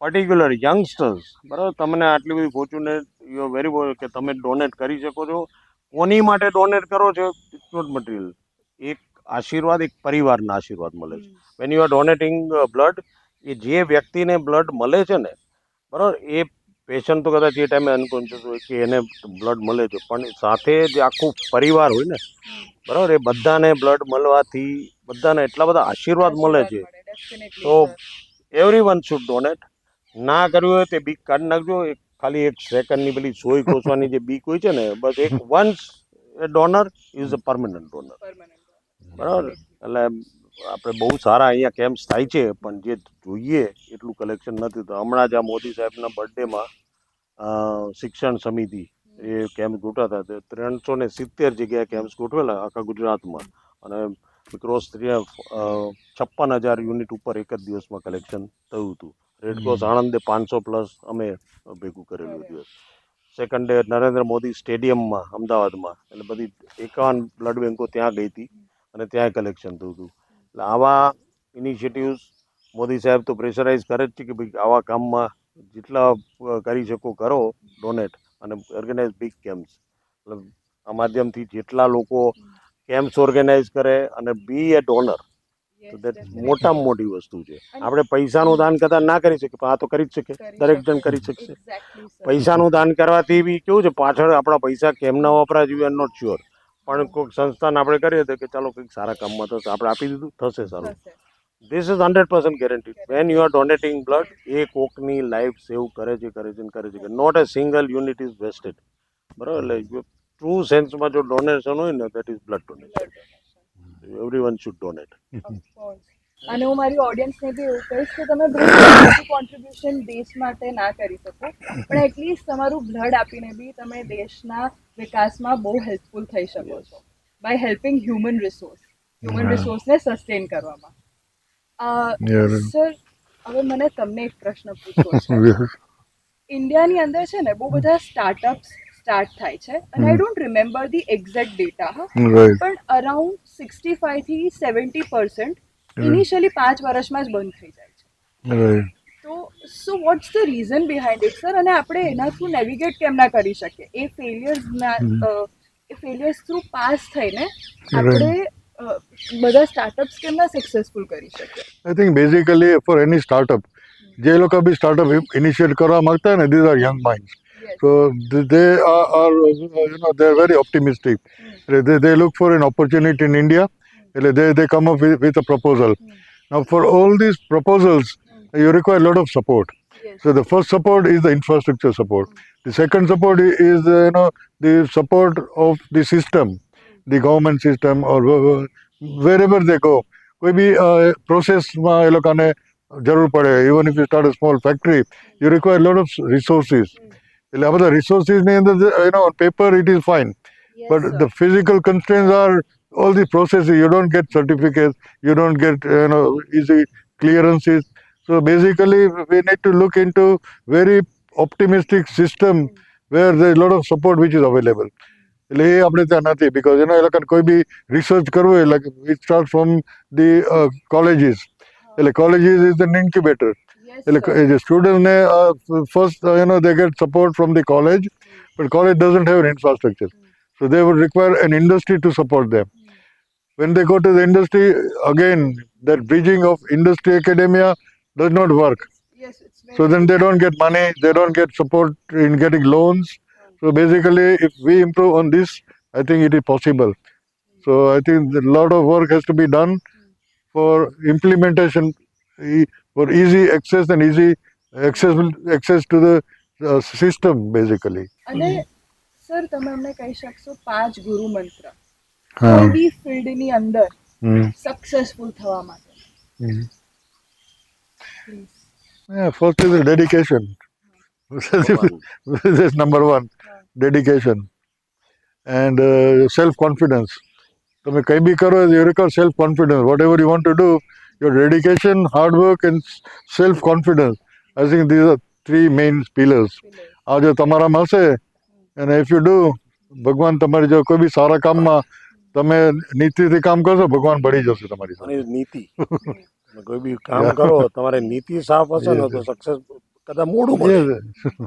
પર્ટિક્યુલર યંગસ્ટર્સ, બરાબર. તમને આટલી બધી ફોર્ચ્યુનેટ, યુ આર વેરી કે તમે ડોનેટ કરી શકો છો. કોની માટે ડોનેટ કરો છો ઇટ્સ નોટ મટીરિયલ. એક આશીર્વાદ, એક પરિવારના આશીર્વાદ મળે છે. When you are donating blood, એ જે વ્યક્તિને બ્લડ મળે છે ને, બરાબર, એ પેશન્ટ તો કદાચ એ ટાઈમે અનકોન્શિયસ હોય કે એને બ્લડ મળે છે, પણ સાથે જે આખું પરિવાર હોય ને, બરાબર, એ બધાને બ્લડ મળવાથી બધાને એટલા બધા આશીર્વાદ મળે છે. તો એવરી વન શુડ ડોનેટ. ના કર્યું હોય તે બીક કાઢી નાખજો. ખાલી 1 સેકન્ડની પેલી સોય કોસવાની જે બીક હોય છે ને, બસ એક once A donor is a permanent donor, બરાબર. એટલે આપણે બહુ સારા અહીંયા કેમ્પ્સ થાય છે, પણ જે જોઈએ એટલું કલેક્શન નથી થતું. હમણાં જ આ મોદી સાહેબના બર્થડેમાં શિક્ષણ સમિતિ એ કેમ્પ ગોઠવતા હતા. 370 જગ્યાએ કેમ્પ્સ ગોઠવેલા આખા ગુજરાતમાં, અને ક્રોસ 56,000 યુનિટ ઉપર એક જ દિવસમાં કલેક્શન થયું હતું. રેડક્રોસ આણંદે 500+ અમે ભેગું કરેલું દિવસ. સેકન્ડ ડે નરેન્દ્ર મોદી સ્ટેડિયમમાં અમદાવાદમાં, એટલે બધી 51 બ્લડ બેંકો ત્યાં ગઈ હતી અને ત્યાં કલેક્શન થયું હતું. એટલે આવા ઇનિશિયેટિવ્સ મોદી સાહેબ તો પ્રેશરાઇઝ કરે જ છે કે ભાઈ આવા કામમાં જેટલા કરી શકો કરો ડોનેટ, અને ઓર્ગેનાઇઝ બિગ કેમ્પ્સ. એટલે આ માધ્યમથી જેટલા લોકો કેમ્પ્સ ઓર્ગેનાઇઝ કરે અને બી એ ડોનર, તો દેટ મોટામાં મોટી વસ્તુ છે. આપણે પૈસાનું દાન કદાચ ના કરી શકીએ, પણ આ તો કરી જ શકે, દરેક જણ કરી શકશે. પૈસાનું દાન કરવાથી બી કેવું છે, પાછળ આપણા પૈસા કેમ ના વપરાય યુ આર નોટ શ્યોર, પણ કોઈક સંસ્થાને આપણે કરીએ તો કે ચાલો કંઈક સારા કામમાં થશે, આપણે આપી દીધું, થશે સારું. This is 100% guarantee. When you are donating blood, એ કોકની લાઈફ સેવ કરે છે. Not a single unit is wasted, બરાબર. એટલે ટ્રુ સેન્સમાં જો ડોનેશન હોય ને, that is blood donation. Everyone should donate. અને હું મારી ઓડિયન્સને બી એવું કહીશ કે તમે બહુ કોન્ટ્રીબ્યુશન દેશ માટે ના કરી શકો, પણ એટલીસ્ટ તમારું બ્લડ આપીને બી તમે દેશના વિકાસમાં બહુ હેલ્પફુલ થઈ શકો છો બાય હેલ્પિંગ હ્યુમન રિસોર્સને સસ્ટેન કરવામાં. સર, હવે મને તમને એક પ્રશ્ન પૂછવો છે. ઇન્ડિયાની અંદર છે ને બહુ બધા સ્ટાર્ટઅપ્સ સ્ટાર્ટ થાય છે, અને I don't remember the exact data, પણ અરાઉન્ડ 65 થી 70% ઇનિશિયલી 5 વર્ષમાં જ બંધ થઈ જાય છે. તો so what's the reason behind it, sir? અને આપણે એના થ્રુ નેવિગેટ કેમ ના કરી શકીએ? એ ફેલિયર્સ થ્રુ પાસ થઈને આપણે બધા સ્ટાર્ટઅપ્સ કેમ ના સક્સેસફુલ કરી શકીએ? I think basically for any startup, જે લોકો બી સ્ટાર્ટઅપ ઇનિશિએટ કરવા માંગતા હોય ને, these are young minds. So they are they are very optimistic. They look for an opportunity in India. They come up with a proposal. Now for all these proposals, you require a lot of support. So the first support is the infrastructure support. The second support is the support of the system, the government system, or wherever they go. કોઈ બી પ્રોસેસમાં એ લોકોને જરૂર પડે. Even if you start a small factory you require lot of resources. એટલે આ બધા રિસોર્સિસની અંદર on paper it is fine, but the physical constraints are all the processes. You don't get certificates, you don't get easy clearances. So basically we need to look into very optimistic system where there is a lot of support which is available. એટલે એ આપણે ત્યાં નથી, because એ લોકોને કોઈ બી research કરવું હોય like it starts from the colleges. એટલે colleges is an incubator. એટલે સ્ટુડન્ટને first they get support from the college, but college doesn't have an infrastructure. So they would require an industry to support them. When they go to the industry, again, that bridging of industry academia does not work. So then they don't get money, they don't get support in getting loans. So basically, if we improve on this, I think it is possible. So I think a lot of work has to be done for implementation, for easy access and easy access to the system, basically. અને sir તમે અમને કહી શકશો 5 ગુરુ મંત્ર કોઈ બી ફિલ્ડની અંદર સક્સેસફુલ થવા માટે? Yeah, first is the dedication. This is number one, dedication. And self-confidence. તમે કંઈ બી કરો, you require self-confidence. Whatever you want to do, your dedication, hard work and self-confidence. I think these are 3 main pillars. આ જો તમારામાં હશે, and if you do, ભગવાન તમારી જો કોઈ બી સારા કામમાં તમે નીતિથી કામ કરશો, ભગવાન બળી જશે તમારી સાથે. અને નીતિ કોઈ બી કામ કરો, તમારે નીતિ સાફ હશે ને તો સક્સેસ કદાચ મોડું મળે,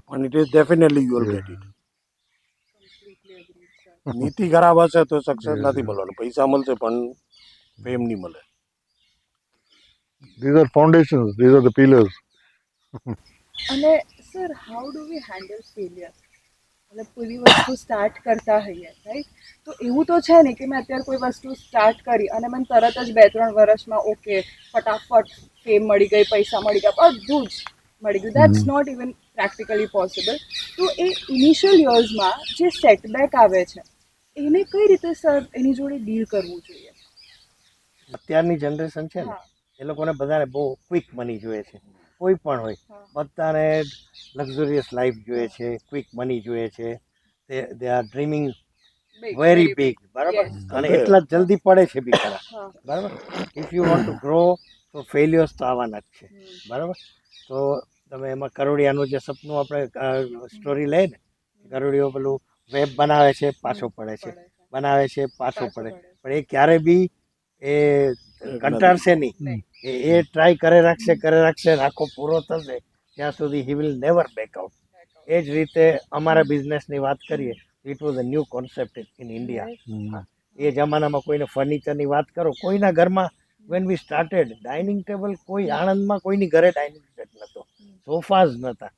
પણ it is definitely you will get it. નીતિ ખરાબ હશે તો સક્સેસ નથી મળવાનું, પૈસા મળશે પણ ફેમ નહીં મળે. These are foundations, these are the pillars. અને sir how do V handle failure? મતલબ કોઈ બી વસ્તુ સ્ટાર્ટ કરતા હોઈએ, રાઈટ? તો એવું તો છે ને કે મેં અત્યારે કોઈ વસ્તુ સ્ટાર્ટ કરી અને મને તરત જ 2-3 વર્ષમાં ઓકે ફટાફટ ફેમ મળી ગઈ, પૈસા મળી ગયા, બધું જ મળી ગયું. That's not even practically possible. તો એ ઇનિશિયલ યર્સમાં જે સેટબેક આવે છે એને કઈ રીતે સર એની જોડે ડીલ કરવું જોઈએ? અત્યારની જનરેશન છે ને, એ લોકોને બધાને બહુ ક્વિક મની જોઈએ છે. કોઈ પણ હોય, બધાને લક્ઝરિયસ લાઈફ જોઈએ છે, ક્વિક મની જોઈએ છે. They R dreaming very big, બરાબર? અને એટલા જલ્દી પડે છે બી ખરા, બરાબર? If you want to grow તો ફેલ્યુઅર્સ તો આવવાના જ છે, બરાબર? તો તમે એમાં કરોડિયાનું જે સપનું આપણે સ્ટોરી લઈએ ને, કરોડિયો પેલું વેબ બનાવે છે, પાછો પડે છે, બનાવે છે, પાછો પડે, પણ એ ક્યારે બી એ કંટાળશે નહીં. એ ટ્રાય કરે રાખશે, આખો પૂરો થશે ત્યાં સુધી he will never back out. એ જ રીતે અમારા બિઝનેસની વાત કરીએ, it was a new concept in India. એ જમાનામાં કોઈને ફર્નિચરની વાત કરો, કોઈના ઘરમાં when we started dining table, કોઈ આણંદમાં કોઈની ઘરે ડાઇનિંગ સેટ નહોતો, સોફા જ નહોતા.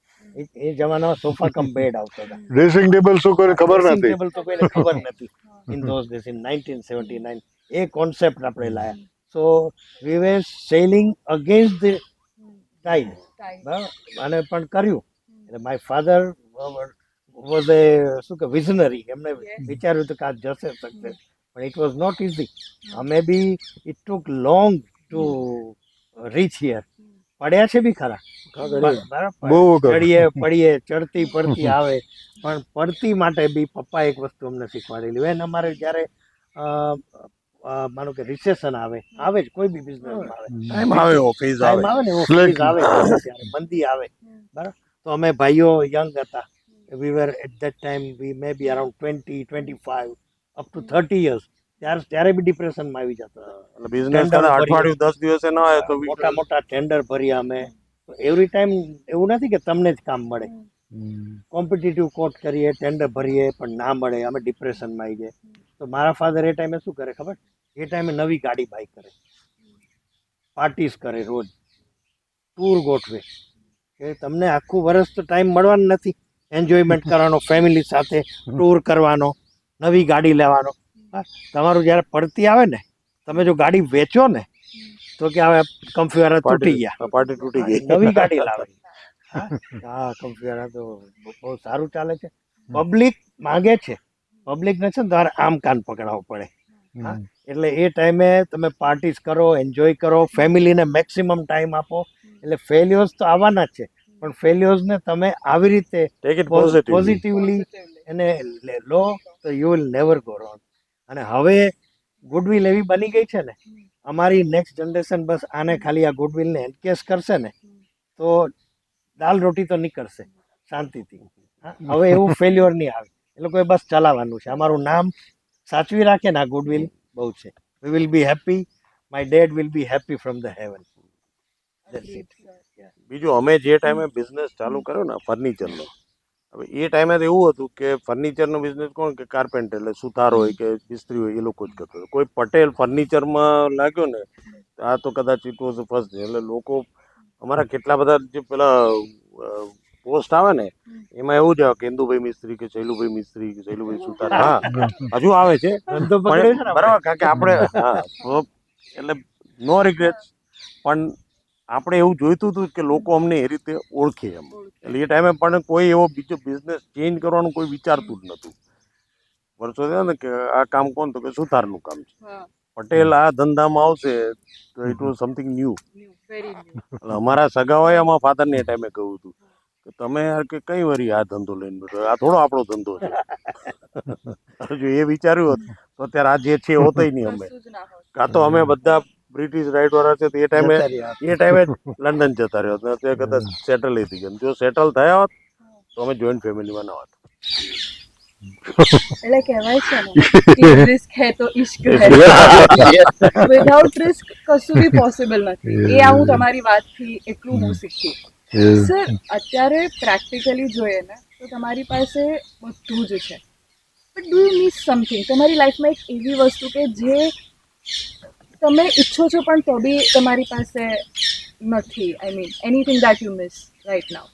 એ જમાનામાં સોફા કમ બેડ આવતા હતા. ડ્રેસિંગ ટેબલ શું કરે ખબર નથી. ડ્રેસિંગ ટેબલ તો કોઈને ખબર નથી in those days, in 1979. A concept આપણે લાયા. સો વી વેર સેલિંગ અગેન્સ્ટ ધ ટાઈડ, બરાબર? અને પણ કર્યું. એટલે માય ફાધર વોઝ એ શું કે વિઝનરી. એમને વિચાર્યું હતું કે આ જશે સક્સેસ, પણ ઇટ વોઝ નોટ ઇઝી. અમે બી it took long to reach here. પડ્યા છે બી ખરા, પડીએ ચડતી પડતી આવે, પણ પડતી માટે બી પપ્પા એક વસ્તુ અમને શીખવાડેલી. વેન અમારે જ્યારે માનો કે રિસેશન આવે જ, કોઈ બી બિઝનેસમાં આવે, ટાઈમ આવે એવો ફેઝ આવે, ટાઈમ આવે ને એવો ફેઝ આવે, ત્યારે મંદી આવે, બરાબર? તો અમે ભાઈઓ યંગ હતા. We were at that time we may be around 20, 25 up to 30 years. ત્યારે બી ડિપ્રેશનમાં આવી જતા. એટલે બિઝનેસ અઠવાડિયું 10 દિવસે ન આવે તો મોટા ટેન્ડર ભર્યા અમે. એવરી ટાઈમ એવું નથી કે તમને જ કામ મળે. કોમ્પિટિટિવ કોર્ટ કરીએ, ટેન્ડર ભરીએ, પણ ના મળે, અમે ડિપ્રેશનમાં આવી જાય. તો મારા ફાધર એ ટાઈમે શું કરે ખબર? એ ટાઈમે નવી ગાડી બાય કરે, પાર્ટીસ કરે, રોજ ટૂર ગોઠવે કે તમને આખું વર્ષ તો ટાઈમ મળવાનો નથી એન્જોયમેન્ટ કરવાનો, ફેમિલી સાથે ટૂર કરવાનો, નવી ગાડી લેવાનો. તમારું જ્યારે પડતી આવે ને, તમે જો ગાડી વેચો ને તો કે હવે કમ્પ્યુટર તૂટી ગયા, પાર્ટી તૂટી ગઈ, નવી ગાડી લાવે. હા, કમ્પ્યુટર તો બહુ સારું ચાલે છે. પબ્લિક માંગે છે, પબ્લિકને છે ને તમારે આમ કાન પકડાવવો પડે. હા, એટલે એ ટાઈમે તમે પાર્ટીસ કરો, એન્જોય કરો, ફેમિલીને મેક્સિમમ ટાઈમ આપો. એટલે ફેલ્યોર્સ તો આવવાના જ છે, પણ ફેલ્યોર્સને તમે આવી રીતે ટેક ઇટ પોઝિટિવ. પોઝિટિવલી એને લો તો you will never go wrong. અને હવે ગુડવિલ એવી બની ગઈ છે ને, અમારી નેક્સ્ટ જનરેશન બસ આને ખાલી આ ગુડવિલને એન્કેશ કરશે ને તો દાલ રોટી તો નીકળશે શાંતિથી. હા, હવે એવું ફેલ્યોર નહીં આવે, એ લોકોએ બસ ચલાવવાનું છે. અમારું નામ સાચવી રાખે ને આ ગુડવિલ બહુ છે. We will be happy, my dad will be happy from the heaven. That's it. બીજું અમે જે ટાઈમે બિઝનેસ ચાલુ કર્યો ને ફર્નિચરનો, હવે એ ટાઈમે તો એવું હતું કે ફર્નિચરનો બિઝનેસ કોણ કે કાર્પેન્ટર એટલે સુથાર હોય કે મિસ્ત્રી હોય એ લોકો જ કરતો હતો. કોઈ પટેલ ફર્નિચરમાં લાગ્યો ને આ તો કદાચ ઇટ વોઝ ફર્સ્ટ. એટલે લોકો અમારા કેટલા બધા જે પેલા પોસ્ટ આવે ને એમાં એવું જ આવે કે ઇન્દુભાઈ મિસ્ત્રી કે શૈલુભાઈ મિસ્ત્રી કે શૈલુભાઈ સુથાર. હા હજુ આવે છે ધંધો પકડ્યો છે ને બરાબર, કારણ કે આપણે હા તો એટલે નો રિગ્રેટ્સ, પણ આપણે એવું જોઈતું હતું કે લોકો અમને એ રીતે ઓળખે એમ. એટલે એ ટાઈમે પણ કોઈ એવો બીજો બિઝનેસ ચેન્જ કરવાનું કોઈ વિચારતું જ નહોતું. વર્ષો થયા ને કે આ કામ કોણ, તો કે સુથારનું કામ છે. પટેલ આ ધંધામાં આવશે તો ઇટ વોઝ સમથિંગ ન્યૂ. એટલે અમારા સગાઓએ અમારા ફાધરને એ ટાઈમે કહ્યું હતું કે તમે યાર કે કઈ વરી આ ધંધો લઈને બેઠો, આ થોડો આપણો ધંધો છે. જો એ વિચાર્યું હોત તો અત્યારે આ જે છે હોતય નહીં. અમે કાં તો અમે બધા બ્રિટિશ રાઇટ વાળા છે તો એ ટાઈમે લંડન જતા રહ્યો હતો, ત્યાં કદાચ સેટલ થઈ ગયા. જો સેટલ થયા હોત તો અમે જોઈન્ટ ફેમિલીમાં ના હોત. એટલે કહેવાય છે ને રિસ્ક હે તો ઇશ્ક હે. વિધાઉટ રિસ્ક કશું બી પોસિબલ નથી. એ આ હું તમારી વાતથી એટલું હું શીખી. સર અત્યારે પ્રેક્ટિકલી જોઈએ ને તો તમારી પાસે બધું જ છે, but do you miss something? તમારી લાઈફમાં એક એવી વસ્તુ કે જે તમે ઈચ્છો છો પણ તો બી તમારી પાસે નથી. I mean anything that you miss right now.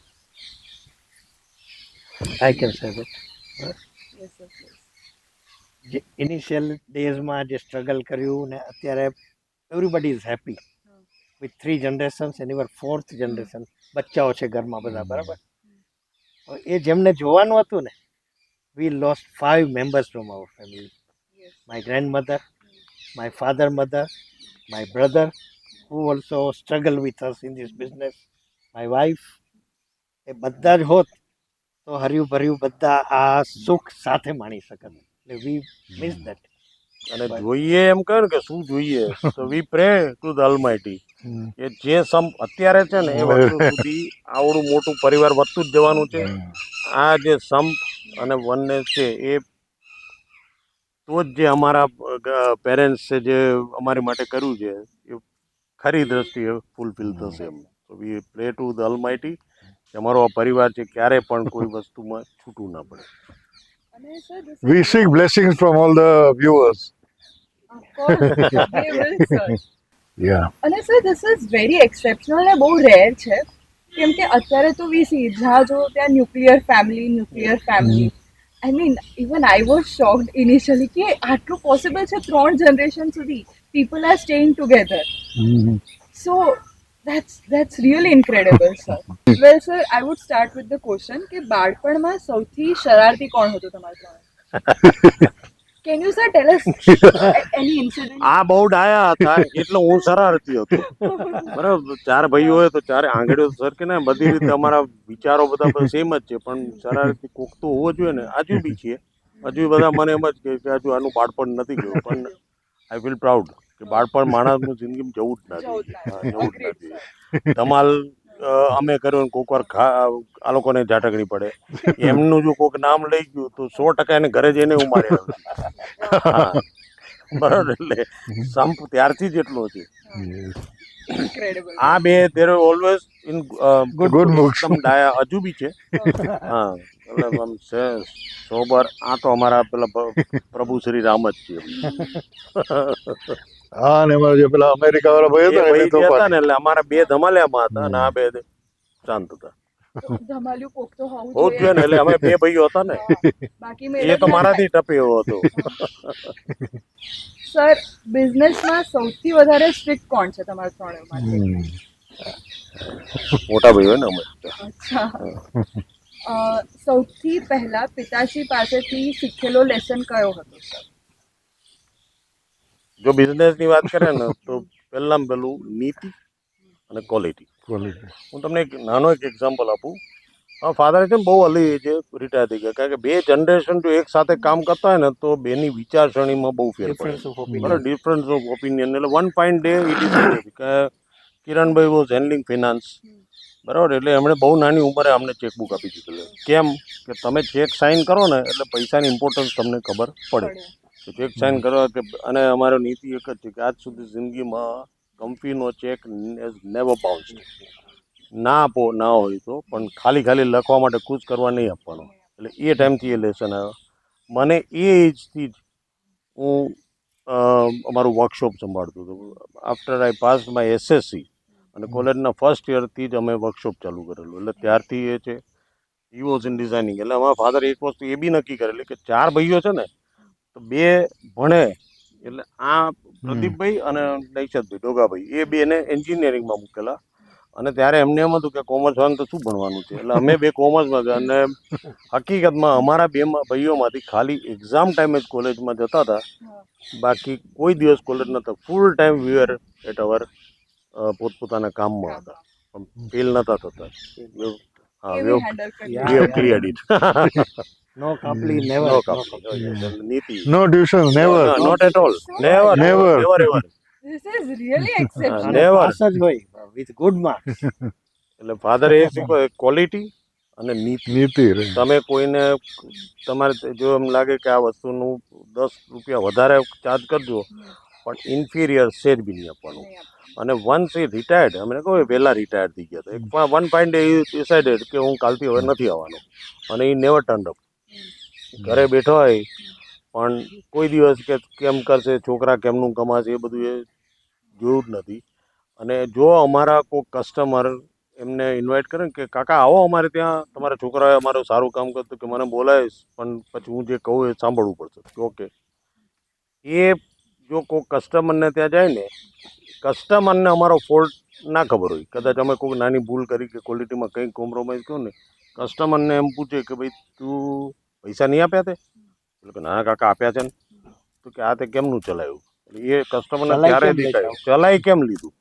I can say that. જે ઇનિશિયલ ડેઝમાં જે સ્ટ્રગલ કર્યું ને અત્યારે everybody is happy with 3 generations and ever 4th generation. બચ્ચાઓ છે ઘરમાં બધા, બરાબર. હવે એ જેમને જોવાનું હતું ને, વી lost 5 members from our family. My grandmother, my father, mother, my brother who also struggle with us in this business, my wife. એ બધા જ હોત તો હર્યું ભર્યું બધા આ સુખ સાથે માણી શકત. એટલે વી મિસ દેટ. અને જોઈએ એમ કહે ને કે શું જોઈએ, તો વી પ્રે ટુ ધ ઓલમાઇટી કે જે અત્યારે છે ને એ વસ્તુ સુધી આવડું મોટું પરિવાર વધતું જ જવાનું છે. આ જે સંપ અને વનનેસ છે એ તો જ જે અમારા પેરેન્ટ્સ છે જે અમારી માટે કર્યું છે એ ખરી દ્રષ્ટિએ ફૂલફિલ થશે એમ. તો વી પ્રે ટુ ધ ઓલમાઇટી કે અમારો આ પરિવાર છે ક્યારે પણ કોઈ વસ્તુમાં છૂટવું ના પડે. અને sir We seek blessings from all the viewers. Yeah. અને sir this is very exceptional અને બહુ રેર છે, કેમ કે અત્યારે તો વી સી જ્યાં જો ત્યાં nuclear family. I mean even I was shocked initially કે આટલું પોસિબલ છે 3 જનરેશન સુધી people are staying together. So that's really incredible, sir. Well, sir, I would start with the question કે બાળપણમાં સૌથી શરારતી કોણ હતું તમારા? Can you, sir, tell us any incident? આ બહુ ડાયા હતા એટલે હું શરારતી હતો. બરાબર, 4 ભાઈઓ હોય તો 4 આંગળીઓ સરકે ને બધી રીતે અમારા વિચારો બધા સેમ જ છે, પણ શરારતી કોક તો હોવો જોઈએ ને. હજુ બી છે, હજુ બધા મને એમ જ કહે કે હજુ આનું બાળપણ નથી ગયું, પણ આઈ ફીલ પ્રાઉડ કે બાળપણ માણસનું જિંદગીમાં જવું જ ના જોઈએ. જવું જ ના જોઈએ. ધમાલ અમે કર્યો ને કોક વાર આ લોકોને ઝાટકણી પડે. એમનું જો કોઈક નામ લઈ ગયું તો 100% એને ઘરે જઈને હું મારી આવ્યો. હા બરાબર, એટલે સંપ ત્યારથી જ એટલો છે. Incredible. આ બે દેર ઓલવેઝ ઇન Good moods. ડાયા હજુ બી છે. હા એટલે આમ સોબર. આ તો અમારા પેલા પ્રભુ શ્રી રામ જ છે. હા, ને એમાં જે પેલા અમેરિકા વાળા ભાઈ હતા ને ભાઈ એ તો જે હતા ને એટલે અમારા 2 ધમાલિયામાં હતા અને આ 2 શાંત હતા. ધમાલિયું કોક તો હોવું બહુ જ છે ને, એટલે અમે 2 ભાઈઓ હતા ને. બાકી એ તો મારાથી ટપે એવો હતો. સર બિઝનેસમાં સૌથી વધારે સ્ટ્રિક્ટ કોણ છે તમારા 3 માંથી? મોટા ભાઈઓ ને અમે. અચ્છા. સૌથી પહેલા પિતાજી પાસેથી શીખેલો લેસન કયો હતો સર? જો બિઝનેસ ની વાત કરે ને તો પહેલામાં પહેલું નીતિ અને ક્વોલિટી. ક્વોલિટી. હું તમને એક નાનો એક્ઝામ્પલ આપું. ફાધર છે ને બહુ અલી એજે રિટાયર થઈ ગયા, કારણ કે બે જનરેશન જો એક સાથે કામ કરતા હોય ને તો બેની વિચારસરણીમાં બહુ ફેર પડે. ડિફરન્સ ઓફ બરાબર, ઓપિનિયન. Difference of opinion. એટલે one fine day it is કે કિરણભાઈ વોઝ હેન્ડલિંગ ફિનાન્સ, બરાબર, એટલે એમણે બહુ નાની ઉંમરે અમને ચેકબુક આપી દીધેલું. કેમ કે તમે ચેક સાઇન કરો ને એટલે પૈસાની ઇમ્પોર્ટન્સ તમને ખબર પડે. તો ચેક સાઇન કરવા કે, અને અમારો નીતિ એક જ છે કે આજ સુધી જિંદગીમાં કંપનીનો ચેક નેવર બાઉન્સ્ડ. ના આપો ના હોય તો, પણ ખાલી ખાલી લખવા માટે ખુશ કરવા નહીં આપવાનો. એટલે એ ટાઈમથી એ લેસન આવ્યો મને. એ એજથી જ હું અમારું વર્કશોપ સંભાળતું હતું. After I pass my SSC અને કોલેજના ફર્સ્ટ યરથી જ અમે વર્કશોપ ચાલુ કરેલું. એટલે ત્યારથી એ છે હી વોઝ ઇન ડિઝાઇનિંગ. એટલે અમારા ફાધર એક વસ્તુ એ બી નક્કી કરેલી કે 4 ભાઈઓ છે ને તો 2 ભણે. એટલે આ પ્રદીપભાઈ અને નૈશદભાઈ ડોગાભાઈ એ બેને એન્જિનિયરિંગમાં મૂકેલા. અને ત્યારે એમને એમ હતું કે કોમર્સ વાળાને તો શું ભણવાનું છે, એટલે અમે 2 કોમર્સમાં ગયા. અને હકીકતમાં અમારા 2 ભાઈઓમાંથી ખાલી એક્ઝામ ટાઈમે જ કોલેજમાં જતા હતા, બાકી કોઈ દિવસ કોલેજ નહોતા. Full time we are at our પોતપોતાના કામમાં હતા, પણ ફેલ નહોતા થતા. હા, કેવી હેન્ડલ કરી? Yeah. we have cleared it. No કાપલી નેવર. No company. નીતિ. No tuition, never. No, not at all. Never. Never. Never ever. This is really હા, exceptional. never. પાસ જ હોય વિથ ગુડ માર્ક્સ. એટલે ફાધર એ શીખવે quality અને નીતિ. નીતિ રે. તમે કોઈને તમારે જો એમ લાગે કે આ વસ્તુનું 10 રૂપિયા વધારે ચાર્જ કરજો, પણ ઇન્ફિરિયર સેજ બી નહીં આપવાનું. અને વન્સ એ રિટાયર્ડ, અમને કહું વહેલા રિટાયર્ડ થઈ ગયા હતા. એક વન ફાઇન ડે ડિસાઇડેડ કે હું કાલથી હવે નથી આવવાનો. અને એ નેવર ટર્ન અપ. ઘરે બેઠો હોય પણ કોઈ દિવસ કે કેમ કરશે છોકરા, કેમનું કમાશે, એ બધું એ જોયું જ નથી. અને જો અમારા કોઈ કસ્ટમર એમને ઇન્વાઇટ કરે ને કે કાકા આવો અમારે ત્યાં, તમારા છોકરાએ અમારું સારું કામ કરતું, કે મને બોલાવીશ પણ પછી હું જે કહું એ સાંભળવું પડશે. ઓકે, એ જો કોઈ કસ્ટમરને ત્યાં જાય ને, કસ્ટમરને અમારો ફોલ્ટ ના ખબર હોય, કદાચ અમે કોઈ નાની ભૂલ કરી કે ક્વોલિટીમાં કંઈક કોમ્પ્રોમાઇઝ કહું ને, કસ્ટમરને એમ પૂછે કે ભાઈ તું પૈસા નહીં આપ્યા તે? એટલે કે ના કાકા આપ્યા છે ને. તો કે આ તે કેમનું ચલાવ્યું? એટલે એ કસ્ટમરને ચલાઈ ત્યારે કેમ દેખાય ચલાઈ કેમ લીધું.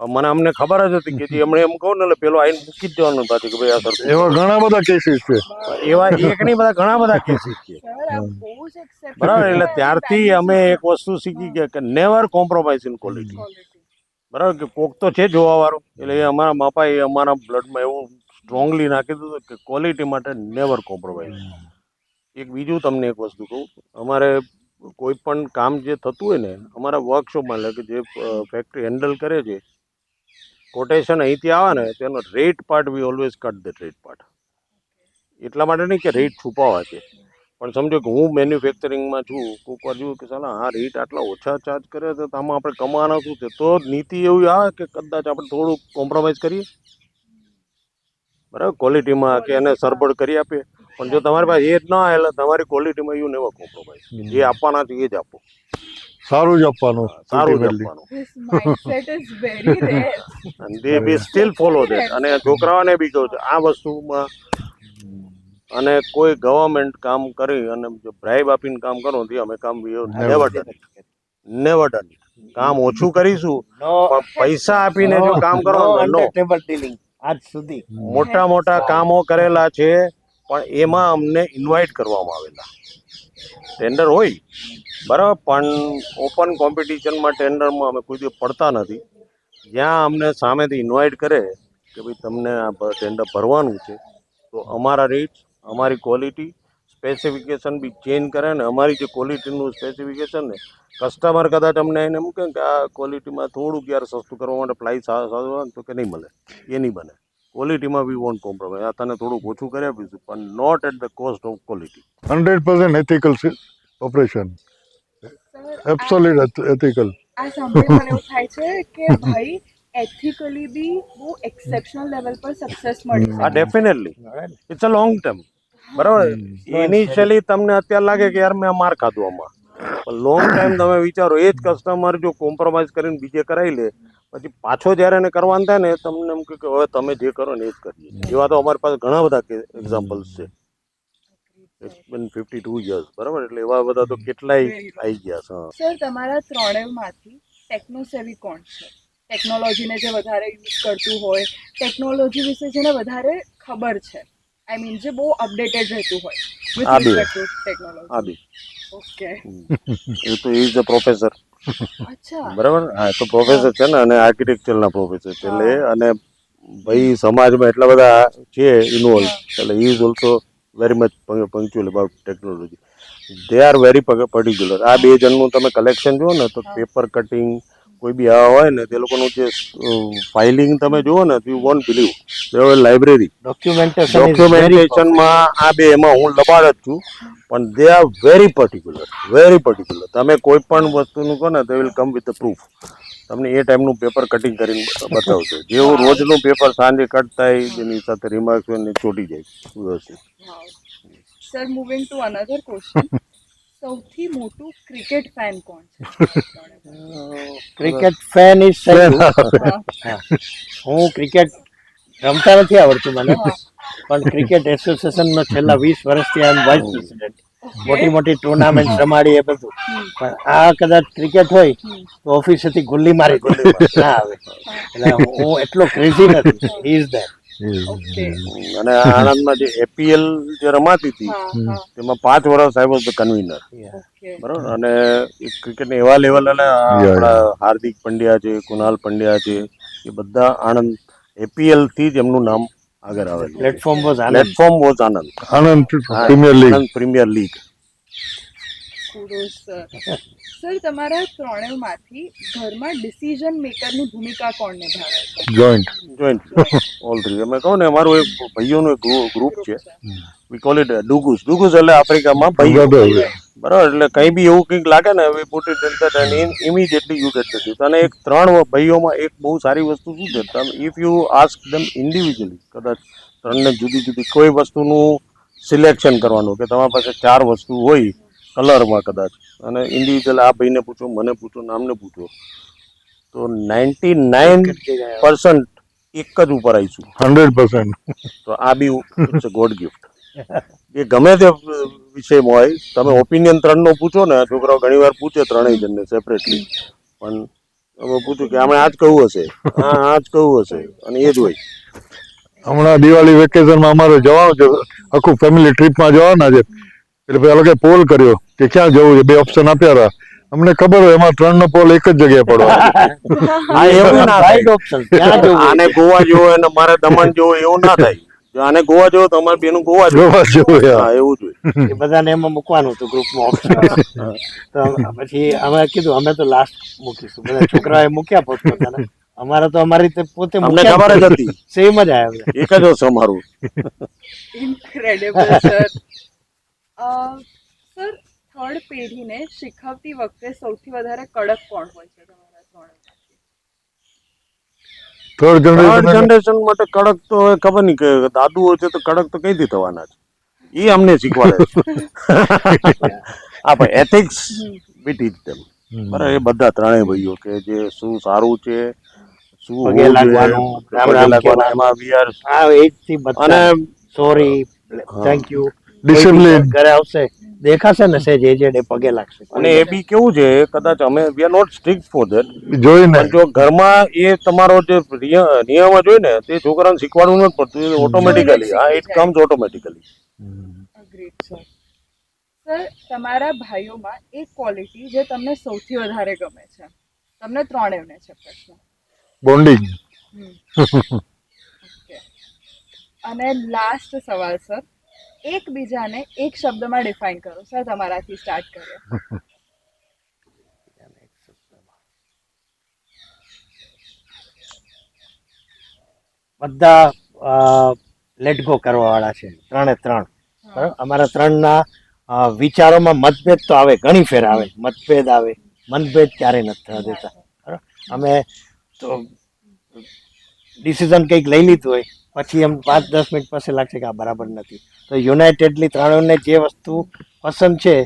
મને અમને ખબર જ હતી કે જે હમણાં એમ કહું ને એટલે પેલો આઈને મૂકી જ જવાનું પાછી કે ભાઈ આ સરખું. એવા ઘણા બધા કેસીસ છે. એવા એક નહીં, બધા ઘણા બધા કેસીસ છે. Sir, આ બહુ જ exceptional. બરાબર, એટલે ત્યારથી અમે એક વસ્તુ શીખી ગયા કે never compromise in quality. Quality. બરાબર, કે કોક તો છે જોવાવાળો. એટલે એ અમારા બાપાએ અમારા બ્લડમાં એવું સ્ટ્રોંગલી નાખી દીધું કે ક્વોલિટી માટે નેવર કોમ્પ્રોમાઇઝ. એક બીજું તમને એક વસ્તુ કહું, અમારે કોઈ પણ કામ જે થતું હોય ને, અમારા વર્કશોપમાં એટલે કે જે ફેક્ટરી હેન્ડલ કરે છે, કોટેશન અહીંથી આવે ને તેનો rate part V always cut the rate part. એટલા માટે નહીં કે રેટ છુપાવા છે, પણ સમજો કે હું મેન્યુફેક્ચરિંગમાં છું, કોઈક વાર જોયું કે સાલા આ રેટ આટલા ઓછા ચાર્જ કરે તો આમાં આપણે કમાવાના શું છે, તો નીતિ એવી આવે કે કદાચ આપણે થોડું કોમ્પ્રોમાઇઝ કરીએ, બરાબર, ક્વોલિટીમાં કે એને સરભર કરી આપીએ. પણ જો તમારી પાસે એ જ ના આવે એટલે તમારી ક્વોલિટીમાં યુ નેવર કોમ્પ્રોમાઇઝ. જે આપવાના છે એ જ આપો, સારું જ આપવાનું. સારું જ ultimately. આપવાનું. This mindset is very rare. અને દે વી સ્ટીલ ફોલો ધેટ. અને છોકરાઓને બી કહું છું આ વસ્તુમાં. અને કોઈ ગવર્મેન્ટ કામ કરી અને જો બ્રાઇબ આપીને કામ કરો તો અમે કામ નેવર ડન. Never done. કામ ઓછું કરીશું, નો પણ પૈસા આપીને જો કામ કરો નો. અંડર ટેબલ ડીલિંગ આજ સુધી. મોટા મોટા કામો કરેલા છે, પણ એમાં અમને ઇન્વાઇટ કરવામાં આવેલા. ટેન્ડર હોય બરાબર, પણ ઓપન કોમ્પિટિશનમાં ટેન્ડરમાં અમે કોઈ દિવસ પડતા નથી. જ્યાં અમને સામેથી ઇન્વાઇટ કરે કે ભાઈ તમને આ ટેન્ડર ભરવાનું છે, તો અમારા રેટ, અમારી ક્વોલિટી, સ્પેસિફિકેશન બી ચેન્જ કરે ને અમારી જે ક્વોલિટીનું સ્પેસિફિકેશન ને, કસ્ટમર કદાચ અમને એને મૂકે કે આ ક્વોલિટીમાં થોડુંક યાર સસ્તું કરવા માટે પ્રાઇસ સારું તો કે નહીં મળે, એ નહીં બને. ક્વોલિટીમાં વી વોન્ટ કોમ્પ્રોમાઇઝ. આ તને થોડુંક ઓછું કરી આપીશું, પણ not at the cost of quality. 100% ethical operation. Sir, Absolute ethical. આ સાંભળીને મને એવું થાય છે કે ભાઈ એથિકલી બી બહુ એક્સેપ્શનલ લેવલ પર સક્સેસ મળી આ શકે. Definitely it's a long term. બરાબર, ઇનિશિયલી તમને અત્યારે લાગે કે યાર મેં માર ખાધું આમાં, પણ લોંગ ટાઈમ તમે વિચારો એ જ કસ્ટમર જો કોમ્પ્રોમાઇઝ કરીને બીજે કરાવી લે, પછી પાછો જ્યારે એને કરવાનું થાય ને તમને એમ કે હવે તમે જે કરો ને એ જ કરીએ. એવા તો અમારી પાસે ઘણા બધા એક્ઝામ્પલ્સ છે. ઇટ્સ બીન 52 years, બરાબર, એટલે એવા બધા તો કેટલાય આવી ગયા છે. સર, તમારા ત્રણેયમાંથી ટેકનો સેવી કોણ છે? ટેકનોલોજીને જે વધારે યુઝ કરતું હોય, ટેકનોલોજી વિશે જેને વધારે ખબર છે, આઈ મીન જે બહુ અપડેટેડ રહેતું હોય વિથ આ બે. Respect to technology? આ બી ઓકે, એ તો ઇઝ ધ પ્રોફેસર, અચ્છા. બરાબર. હા, તો પ્રોફેસર છે ને, અને આર્કિટેક્ચરના પ્રોફેસર છે, એટલે હા. અને ભાઈ સમાજમાં એટલા બધા છે ઇન્વોલ્વ, એટલે he is also very much punctual about technology. They are very particular. આ બે જણનું તમે કલેક્શન જુઓ ને તો હા. પેપર કટિંગ કોઈ બી આવા હોય ને તે લોકોનું જે ફાઇલિંગ તમે જુઓ ને યુ વોન્ટ બિલીવ. તે લાઇબ્રેરી ડોક્યુમેન્ટેશનમાં આ બે એમાં હું લબાડ જ છું, પણ they are very particular, very particular. તમે કોઈ પણ વસ્તુનું કહો ને તે will come with the proof. તમને એ ટાઈમનું પેપર કટિંગ કરીને બતાવશે. જેવું રોજનું પેપર સાંજે કટ થાય જેની સાથે રિમાર્ક્સ હોય ને ચોટી જાય વ્યવસ્થિત. Sir, moving to another question, સૌથી મોટું ક્રિકેટ ફેન કોણ છે? ક્રિકેટ ફેન ઇઝ હા. હું ક્રિકેટ રમતા નથી આવડતું મને, હા. પણ ક્રિકેટ એસોસિએશનનો છેલ્લા 20 વર્ષથી આઈ એમ વાઇસ પ્રેસિડેન્ટ. મોટી મોટી ટુર્નામેન્ટ રમાડી એ બધું. પણ આ કદાચ ક્રિકેટ હોય તો ઓફિસેથી ગુલ્લી મારી ના આવે, એટલે હું એટલો ક્રેઝી નથી. He is that. ઓકે. અને આણંદમાં જે એપીએલ જે રમાતી હતી હા, હા. તેમાં 5 વર્ષ I was the convener, okay. બરાબર. અને ક્રિકેટને એવા લેવલ આપણા હાર્દિક પંડ્યા છે, કુનાલ પંડ્યા છે, એ બધા આણંદ એપીએલ થી જ એમનું નામ આગળ આવેલું. પ્લેટફોર્મ વોઝ પ્લેટફોર્મ વોઝ આનંદ, આનંદ હા, પ્રીમિયર લીગ. આનંદ પ્રીમિયર લીગ. કુડોસ સર. સર, તમારા ત્રણેયમાંથી ઘરમાં ડિસિઝન મેકરની ભૂમિકા કોણ નિભાવે છે? જોઈન્ટ. Joint all three. અમે કહું ને અમારું એક ભાઈઓનું એક ગ્રુપ છે, વી કોલ ઇટ ડુગુસ. ડુગુસ એટલે આફ્રિકામાં ભાઈઓ, બરાબર. એટલે કંઈ બી એવું કંઈક લાગે ને we put it in that and immediately you get the tip. અને એક 3 ભાઈઓમાં એક બહુ સારી વસ્તુ શું છે, તમે if you ask them individually, કદાચ 3ને જુદી જુદી કોઈ વસ્તુનું સિલેક્શન કરવાનું કે તમારી પાસે 4 વસ્તુ હોય કલરમાં કદાચ, અને ઇન્ડિવિજ્યુઅલ આ ભાઈને પૂછો, મને પૂછો, નામને પૂછો, તો 99% એક જ ઉપર આવીશું. 100%. તો આ બી ઇટ્સ અ ગોડ ગિફ્ટ. એ ગમે તે વિષયમાં હોય, તમે ઓપિનિયન 3નો પૂછો ને, છોકરાઓ ઘણી વાર પૂછે 3 જણને સેપરેટલી, પણ તમે પૂછો કે આમણે આ જ કહ્યું હશે, આ જ કહ્યું હશે, અને એ જ હોય. હમણાં દિવાળી વેકેશનમાં અમારે જવાનું છે, આખું ફેમિલી ટ્રીપમાં જવાના છે, એટલે પછી આ લોકોએ પોલ કર્યો કે ક્યાં જવું છે. 2 ઓપ્શન આપ્યા હતા. અમને ખબર હોય એમાં 3નો પોલ એક જ જગ્યાએ પડવાનો. હા, એવું ના રાઈટ થાય. ઓપ્શન ક્યાં જવું? આને ગોવા જેવો અને મારે દમણ જેવો એવું ના થાય. જો આને ગોવા જેવો તો અમારે બેનું ગોવા જેવો. જોવા જેવું યાર. હા, એવું જ હોય. એ બધાને એમાં મૂકવાનું હતું ગ્રુપમાં ઓપ્શન. તો પછી અમે કીધું અમે તો લાસ્ટ મૂકીશું. બધા છોકરાએ મૂક્યા પોતપોતાના. અમારે તો અમારી રીતે પોતે અમને ખબર જ હતી. સેમ જ આવ્યા. એક જ હશે અમારું. Incredible sir. સર, થર્ડ પેઢીને શીખવતી વખતે સૌથી વધારે કડક કોણ હોય છે તમારા ત્રણેયમાંથી? થર્ડ થર્ડ જનરેશન જનરેશન માટે કડક તો હવે ખબર નહીં, કે દાદુઓ છે તો કડક તો કઈથી થવાના છે, એ અમને શીખવાડે છે. હા, પણ એથિક્સ વી ટીચ ધેમ, બરાબર. એ બધા 3 ભાઈઓ કે જે શું સારું છે, શું પગે હોવું લાગવાનું, જોઈએ, રામ પગે રામ લાગવાનું, કહેવાનું. એમાં we are- આ એજથી બધા અને સોરી, થેન્ક યુ, ડિસિપ્લિન. ઘરે આવશે દેખાશે ને સેજ એજેડ એ પગે લાગશે. અને એ બી કેવું છે, કદાચ અમે we are not strict for that, જોઈને પણ જો ઘરમાં એ તમારો જે નિયમ જ હોય ને તે છોકરાને શીખવાડવું નથી પડતું, ઓટોમેટિકલી. હા, it comes automatically. Agreed sir. Sir, તમારા ભાઈઓમાં એક ક્વોલિટી જે તમને સૌથી વધારે ગમે છે, તમને ત્રણેયને છે પ્રશ્ન. બોન્ડિંગ. ઓકે. અને લાસ્ટ સવાલ સર, એકબીજાને એક શબ્દમાં ડિફાઇન કરો. સર, તમારાથી સ્ટાર્ટ કરીએ. બધા લેટ ગો કરવા વાળા છે 3 બરાબર. અમારા 3ના વિચારોમાં મતભેદ તો આવે, ઘણી ફેર આવે મતભેદ, મતભેદ ક્યારેય નથી થવા દેતા, બરાબર. અમે તો ડિસિઝન કંઈક લઈ લીધું હોય પછી એમ 5-10 મિનિટ પછી લાગશે કે આ બરાબર નથી, તો યુનાઇટેડલી 3ને જે વસ્તુ પસંદ છે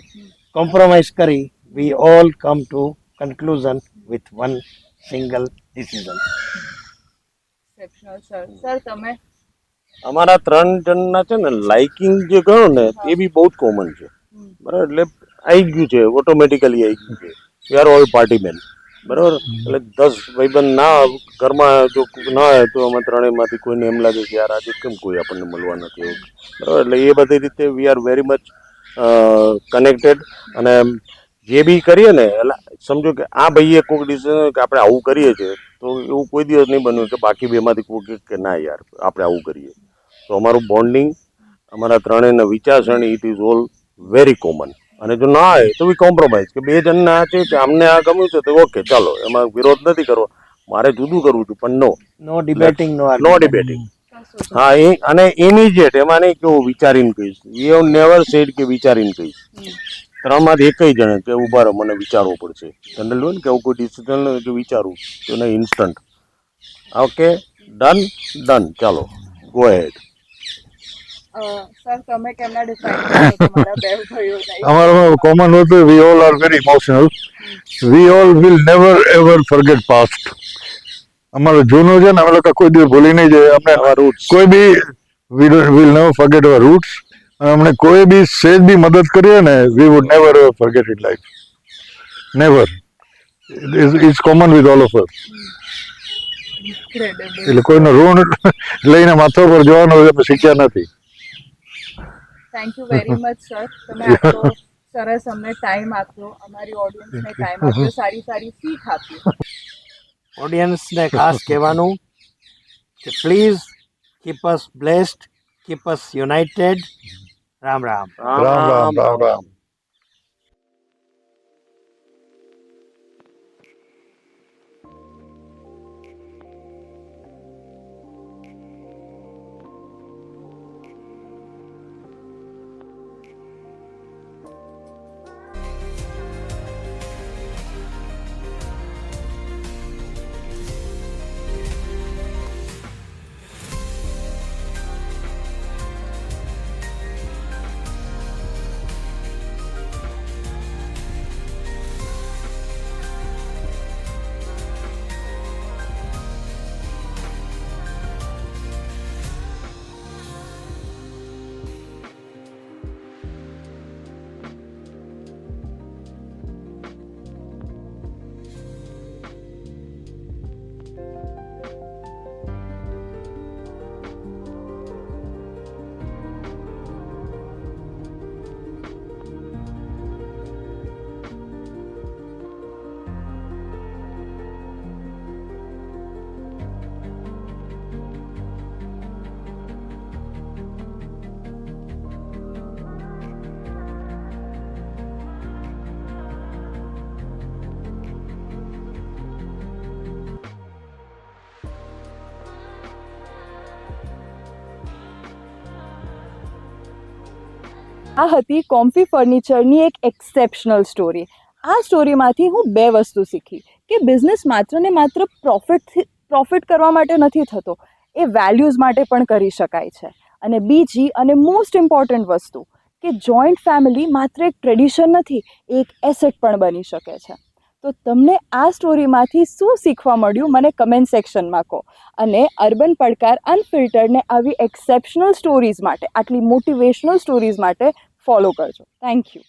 કોમ્પ્રોમાઇઝ કરી we all come to conclusion with one single decision. Exceptional sir. Sir, તમે? અમારા 3 જણના છે ને લાઇકિંગ જે ગયો ને એ બી બહુ જ કોમન છે, બરાબર. એટલે આવી ગયું છે, ઓટોમેટિકલી આવી ગયું છે. We are all party men. બરાબર. એટલે 10 ભાઈબંધ ના ઘરમાં જો ના હોય તો અમે ત્રણેયમાંથી કોઈને એમ લાગે કે યાર આજે કેમ કોઈ આપણને મળવા નથી આવ્યું, બરાબર. એટલે એ બધી રીતે વી આર વેરી મચ કનેક્ટેડ. અને જે બી કરીએ ને એટલે સમજો કે આ ભાઈએ કોઈક ડિસિઝન કે આપણે આવું કરીએ છીએ, તો એવું કોઈ દિવસ નહીં બન્યું કે બાકી બેમાંથી કોઈ કહે કે ના યાર આપણે આવું કરીએ. તો અમારું બોન્ડિંગ, અમારા ત્રણેયના વિચારસરણી, it is all very common. અને જો ના હોય તો બી કોમ્પ્રોમાઇઝ કે બે જણને આ છે કે અમને આ ગમ્યું છે તો ઓકે ચાલો, એમાં વિરોધ નથી કરવો. મારે જુદું કરવું હતું પણ નો ડિબેટિંગ, નો ડિબેટિંગ. કશું જ હા, એ અને ઇમિડિયેટ, એમાં નહીં કે હું વિચારીને કહીશ. વી હેવ નેવર સેડ કે વિચારીને કહીશ. નહીં. ત્રણમાંથી એકય જણે કે ઉભા રહો મને વિચારવું પડશે. જનરલ હોય ને કે આવું કોઈ ડિસિઝન કે વિચારવું તો નહીં, ઇન્સ્ટન્ટ ઓકે ડન ડન ચાલો ગો હેડ. સર તમે કેમના ડિસાઈડ કરો કે મારા બે ભાઈઓ નહીં? અમારામાં કોમન હતું, we all are very emotional. We all will never ever forget past. અમારું જૂનું છે ને, અમે લોકો કોઈ દિવસ ભૂલી નહીં જાય. અમને કોઈ બી will never forget our roots. અને અમને કોઈ બી સેજ બી મદદ કરીએ ને, we would never ever forget it life. Never. It's common with all of us. Incredible. એટલે કોઈનો ઋણ લઈને માથા પર જવાનું અમે શીખ્યા નથી. Thank you very much sir, તમે આટલો સરસ અમને ટાઈમ આપ્યો, અમારી ઓડિયન્સને ટાઈમ આપ્યો, સારી સારી શીખ આપી. ઓડિયન્સને ખાસ કહેવાનું કે please keep us blessed, keep us United. Ram Ram. Ram Ram Ram Ram. આ હતી કોમ્ફી ફર્નિચરની એક એક્સેપ્શનલ સ્ટોરી. આ સ્ટોરીમાંથી હું બે વસ્તુ શીખી કે બિઝનેસ માત્ર ને માત્ર પ્રોફિટ કરવા માટે નથી થતો, એ વેલ્યુઝ માટે પણ કરી શકાય છે. અને બીજી અને મોસ્ટ ઇમ્પોર્ટન્ટ વસ્તુ કે જોઈન્ટ ફેમિલી માત્ર એક ટ્રેડિશન નથી, એક એસેટ પણ બની શકે છે. તો તમને આ સ્ટોરીમાંથી શું શીખવા મળ્યું મને કમેન્ટ સેક્શનમાં કહો. અને અર્બન પડકાર અનફિલ્ટર્ડને આવી એક્સેપ્શનલ સ્ટોરીઝ માટે, આટલી મોટિવેશનલ સ્ટોરીઝ માટે ફોલો કરજો. Thank you.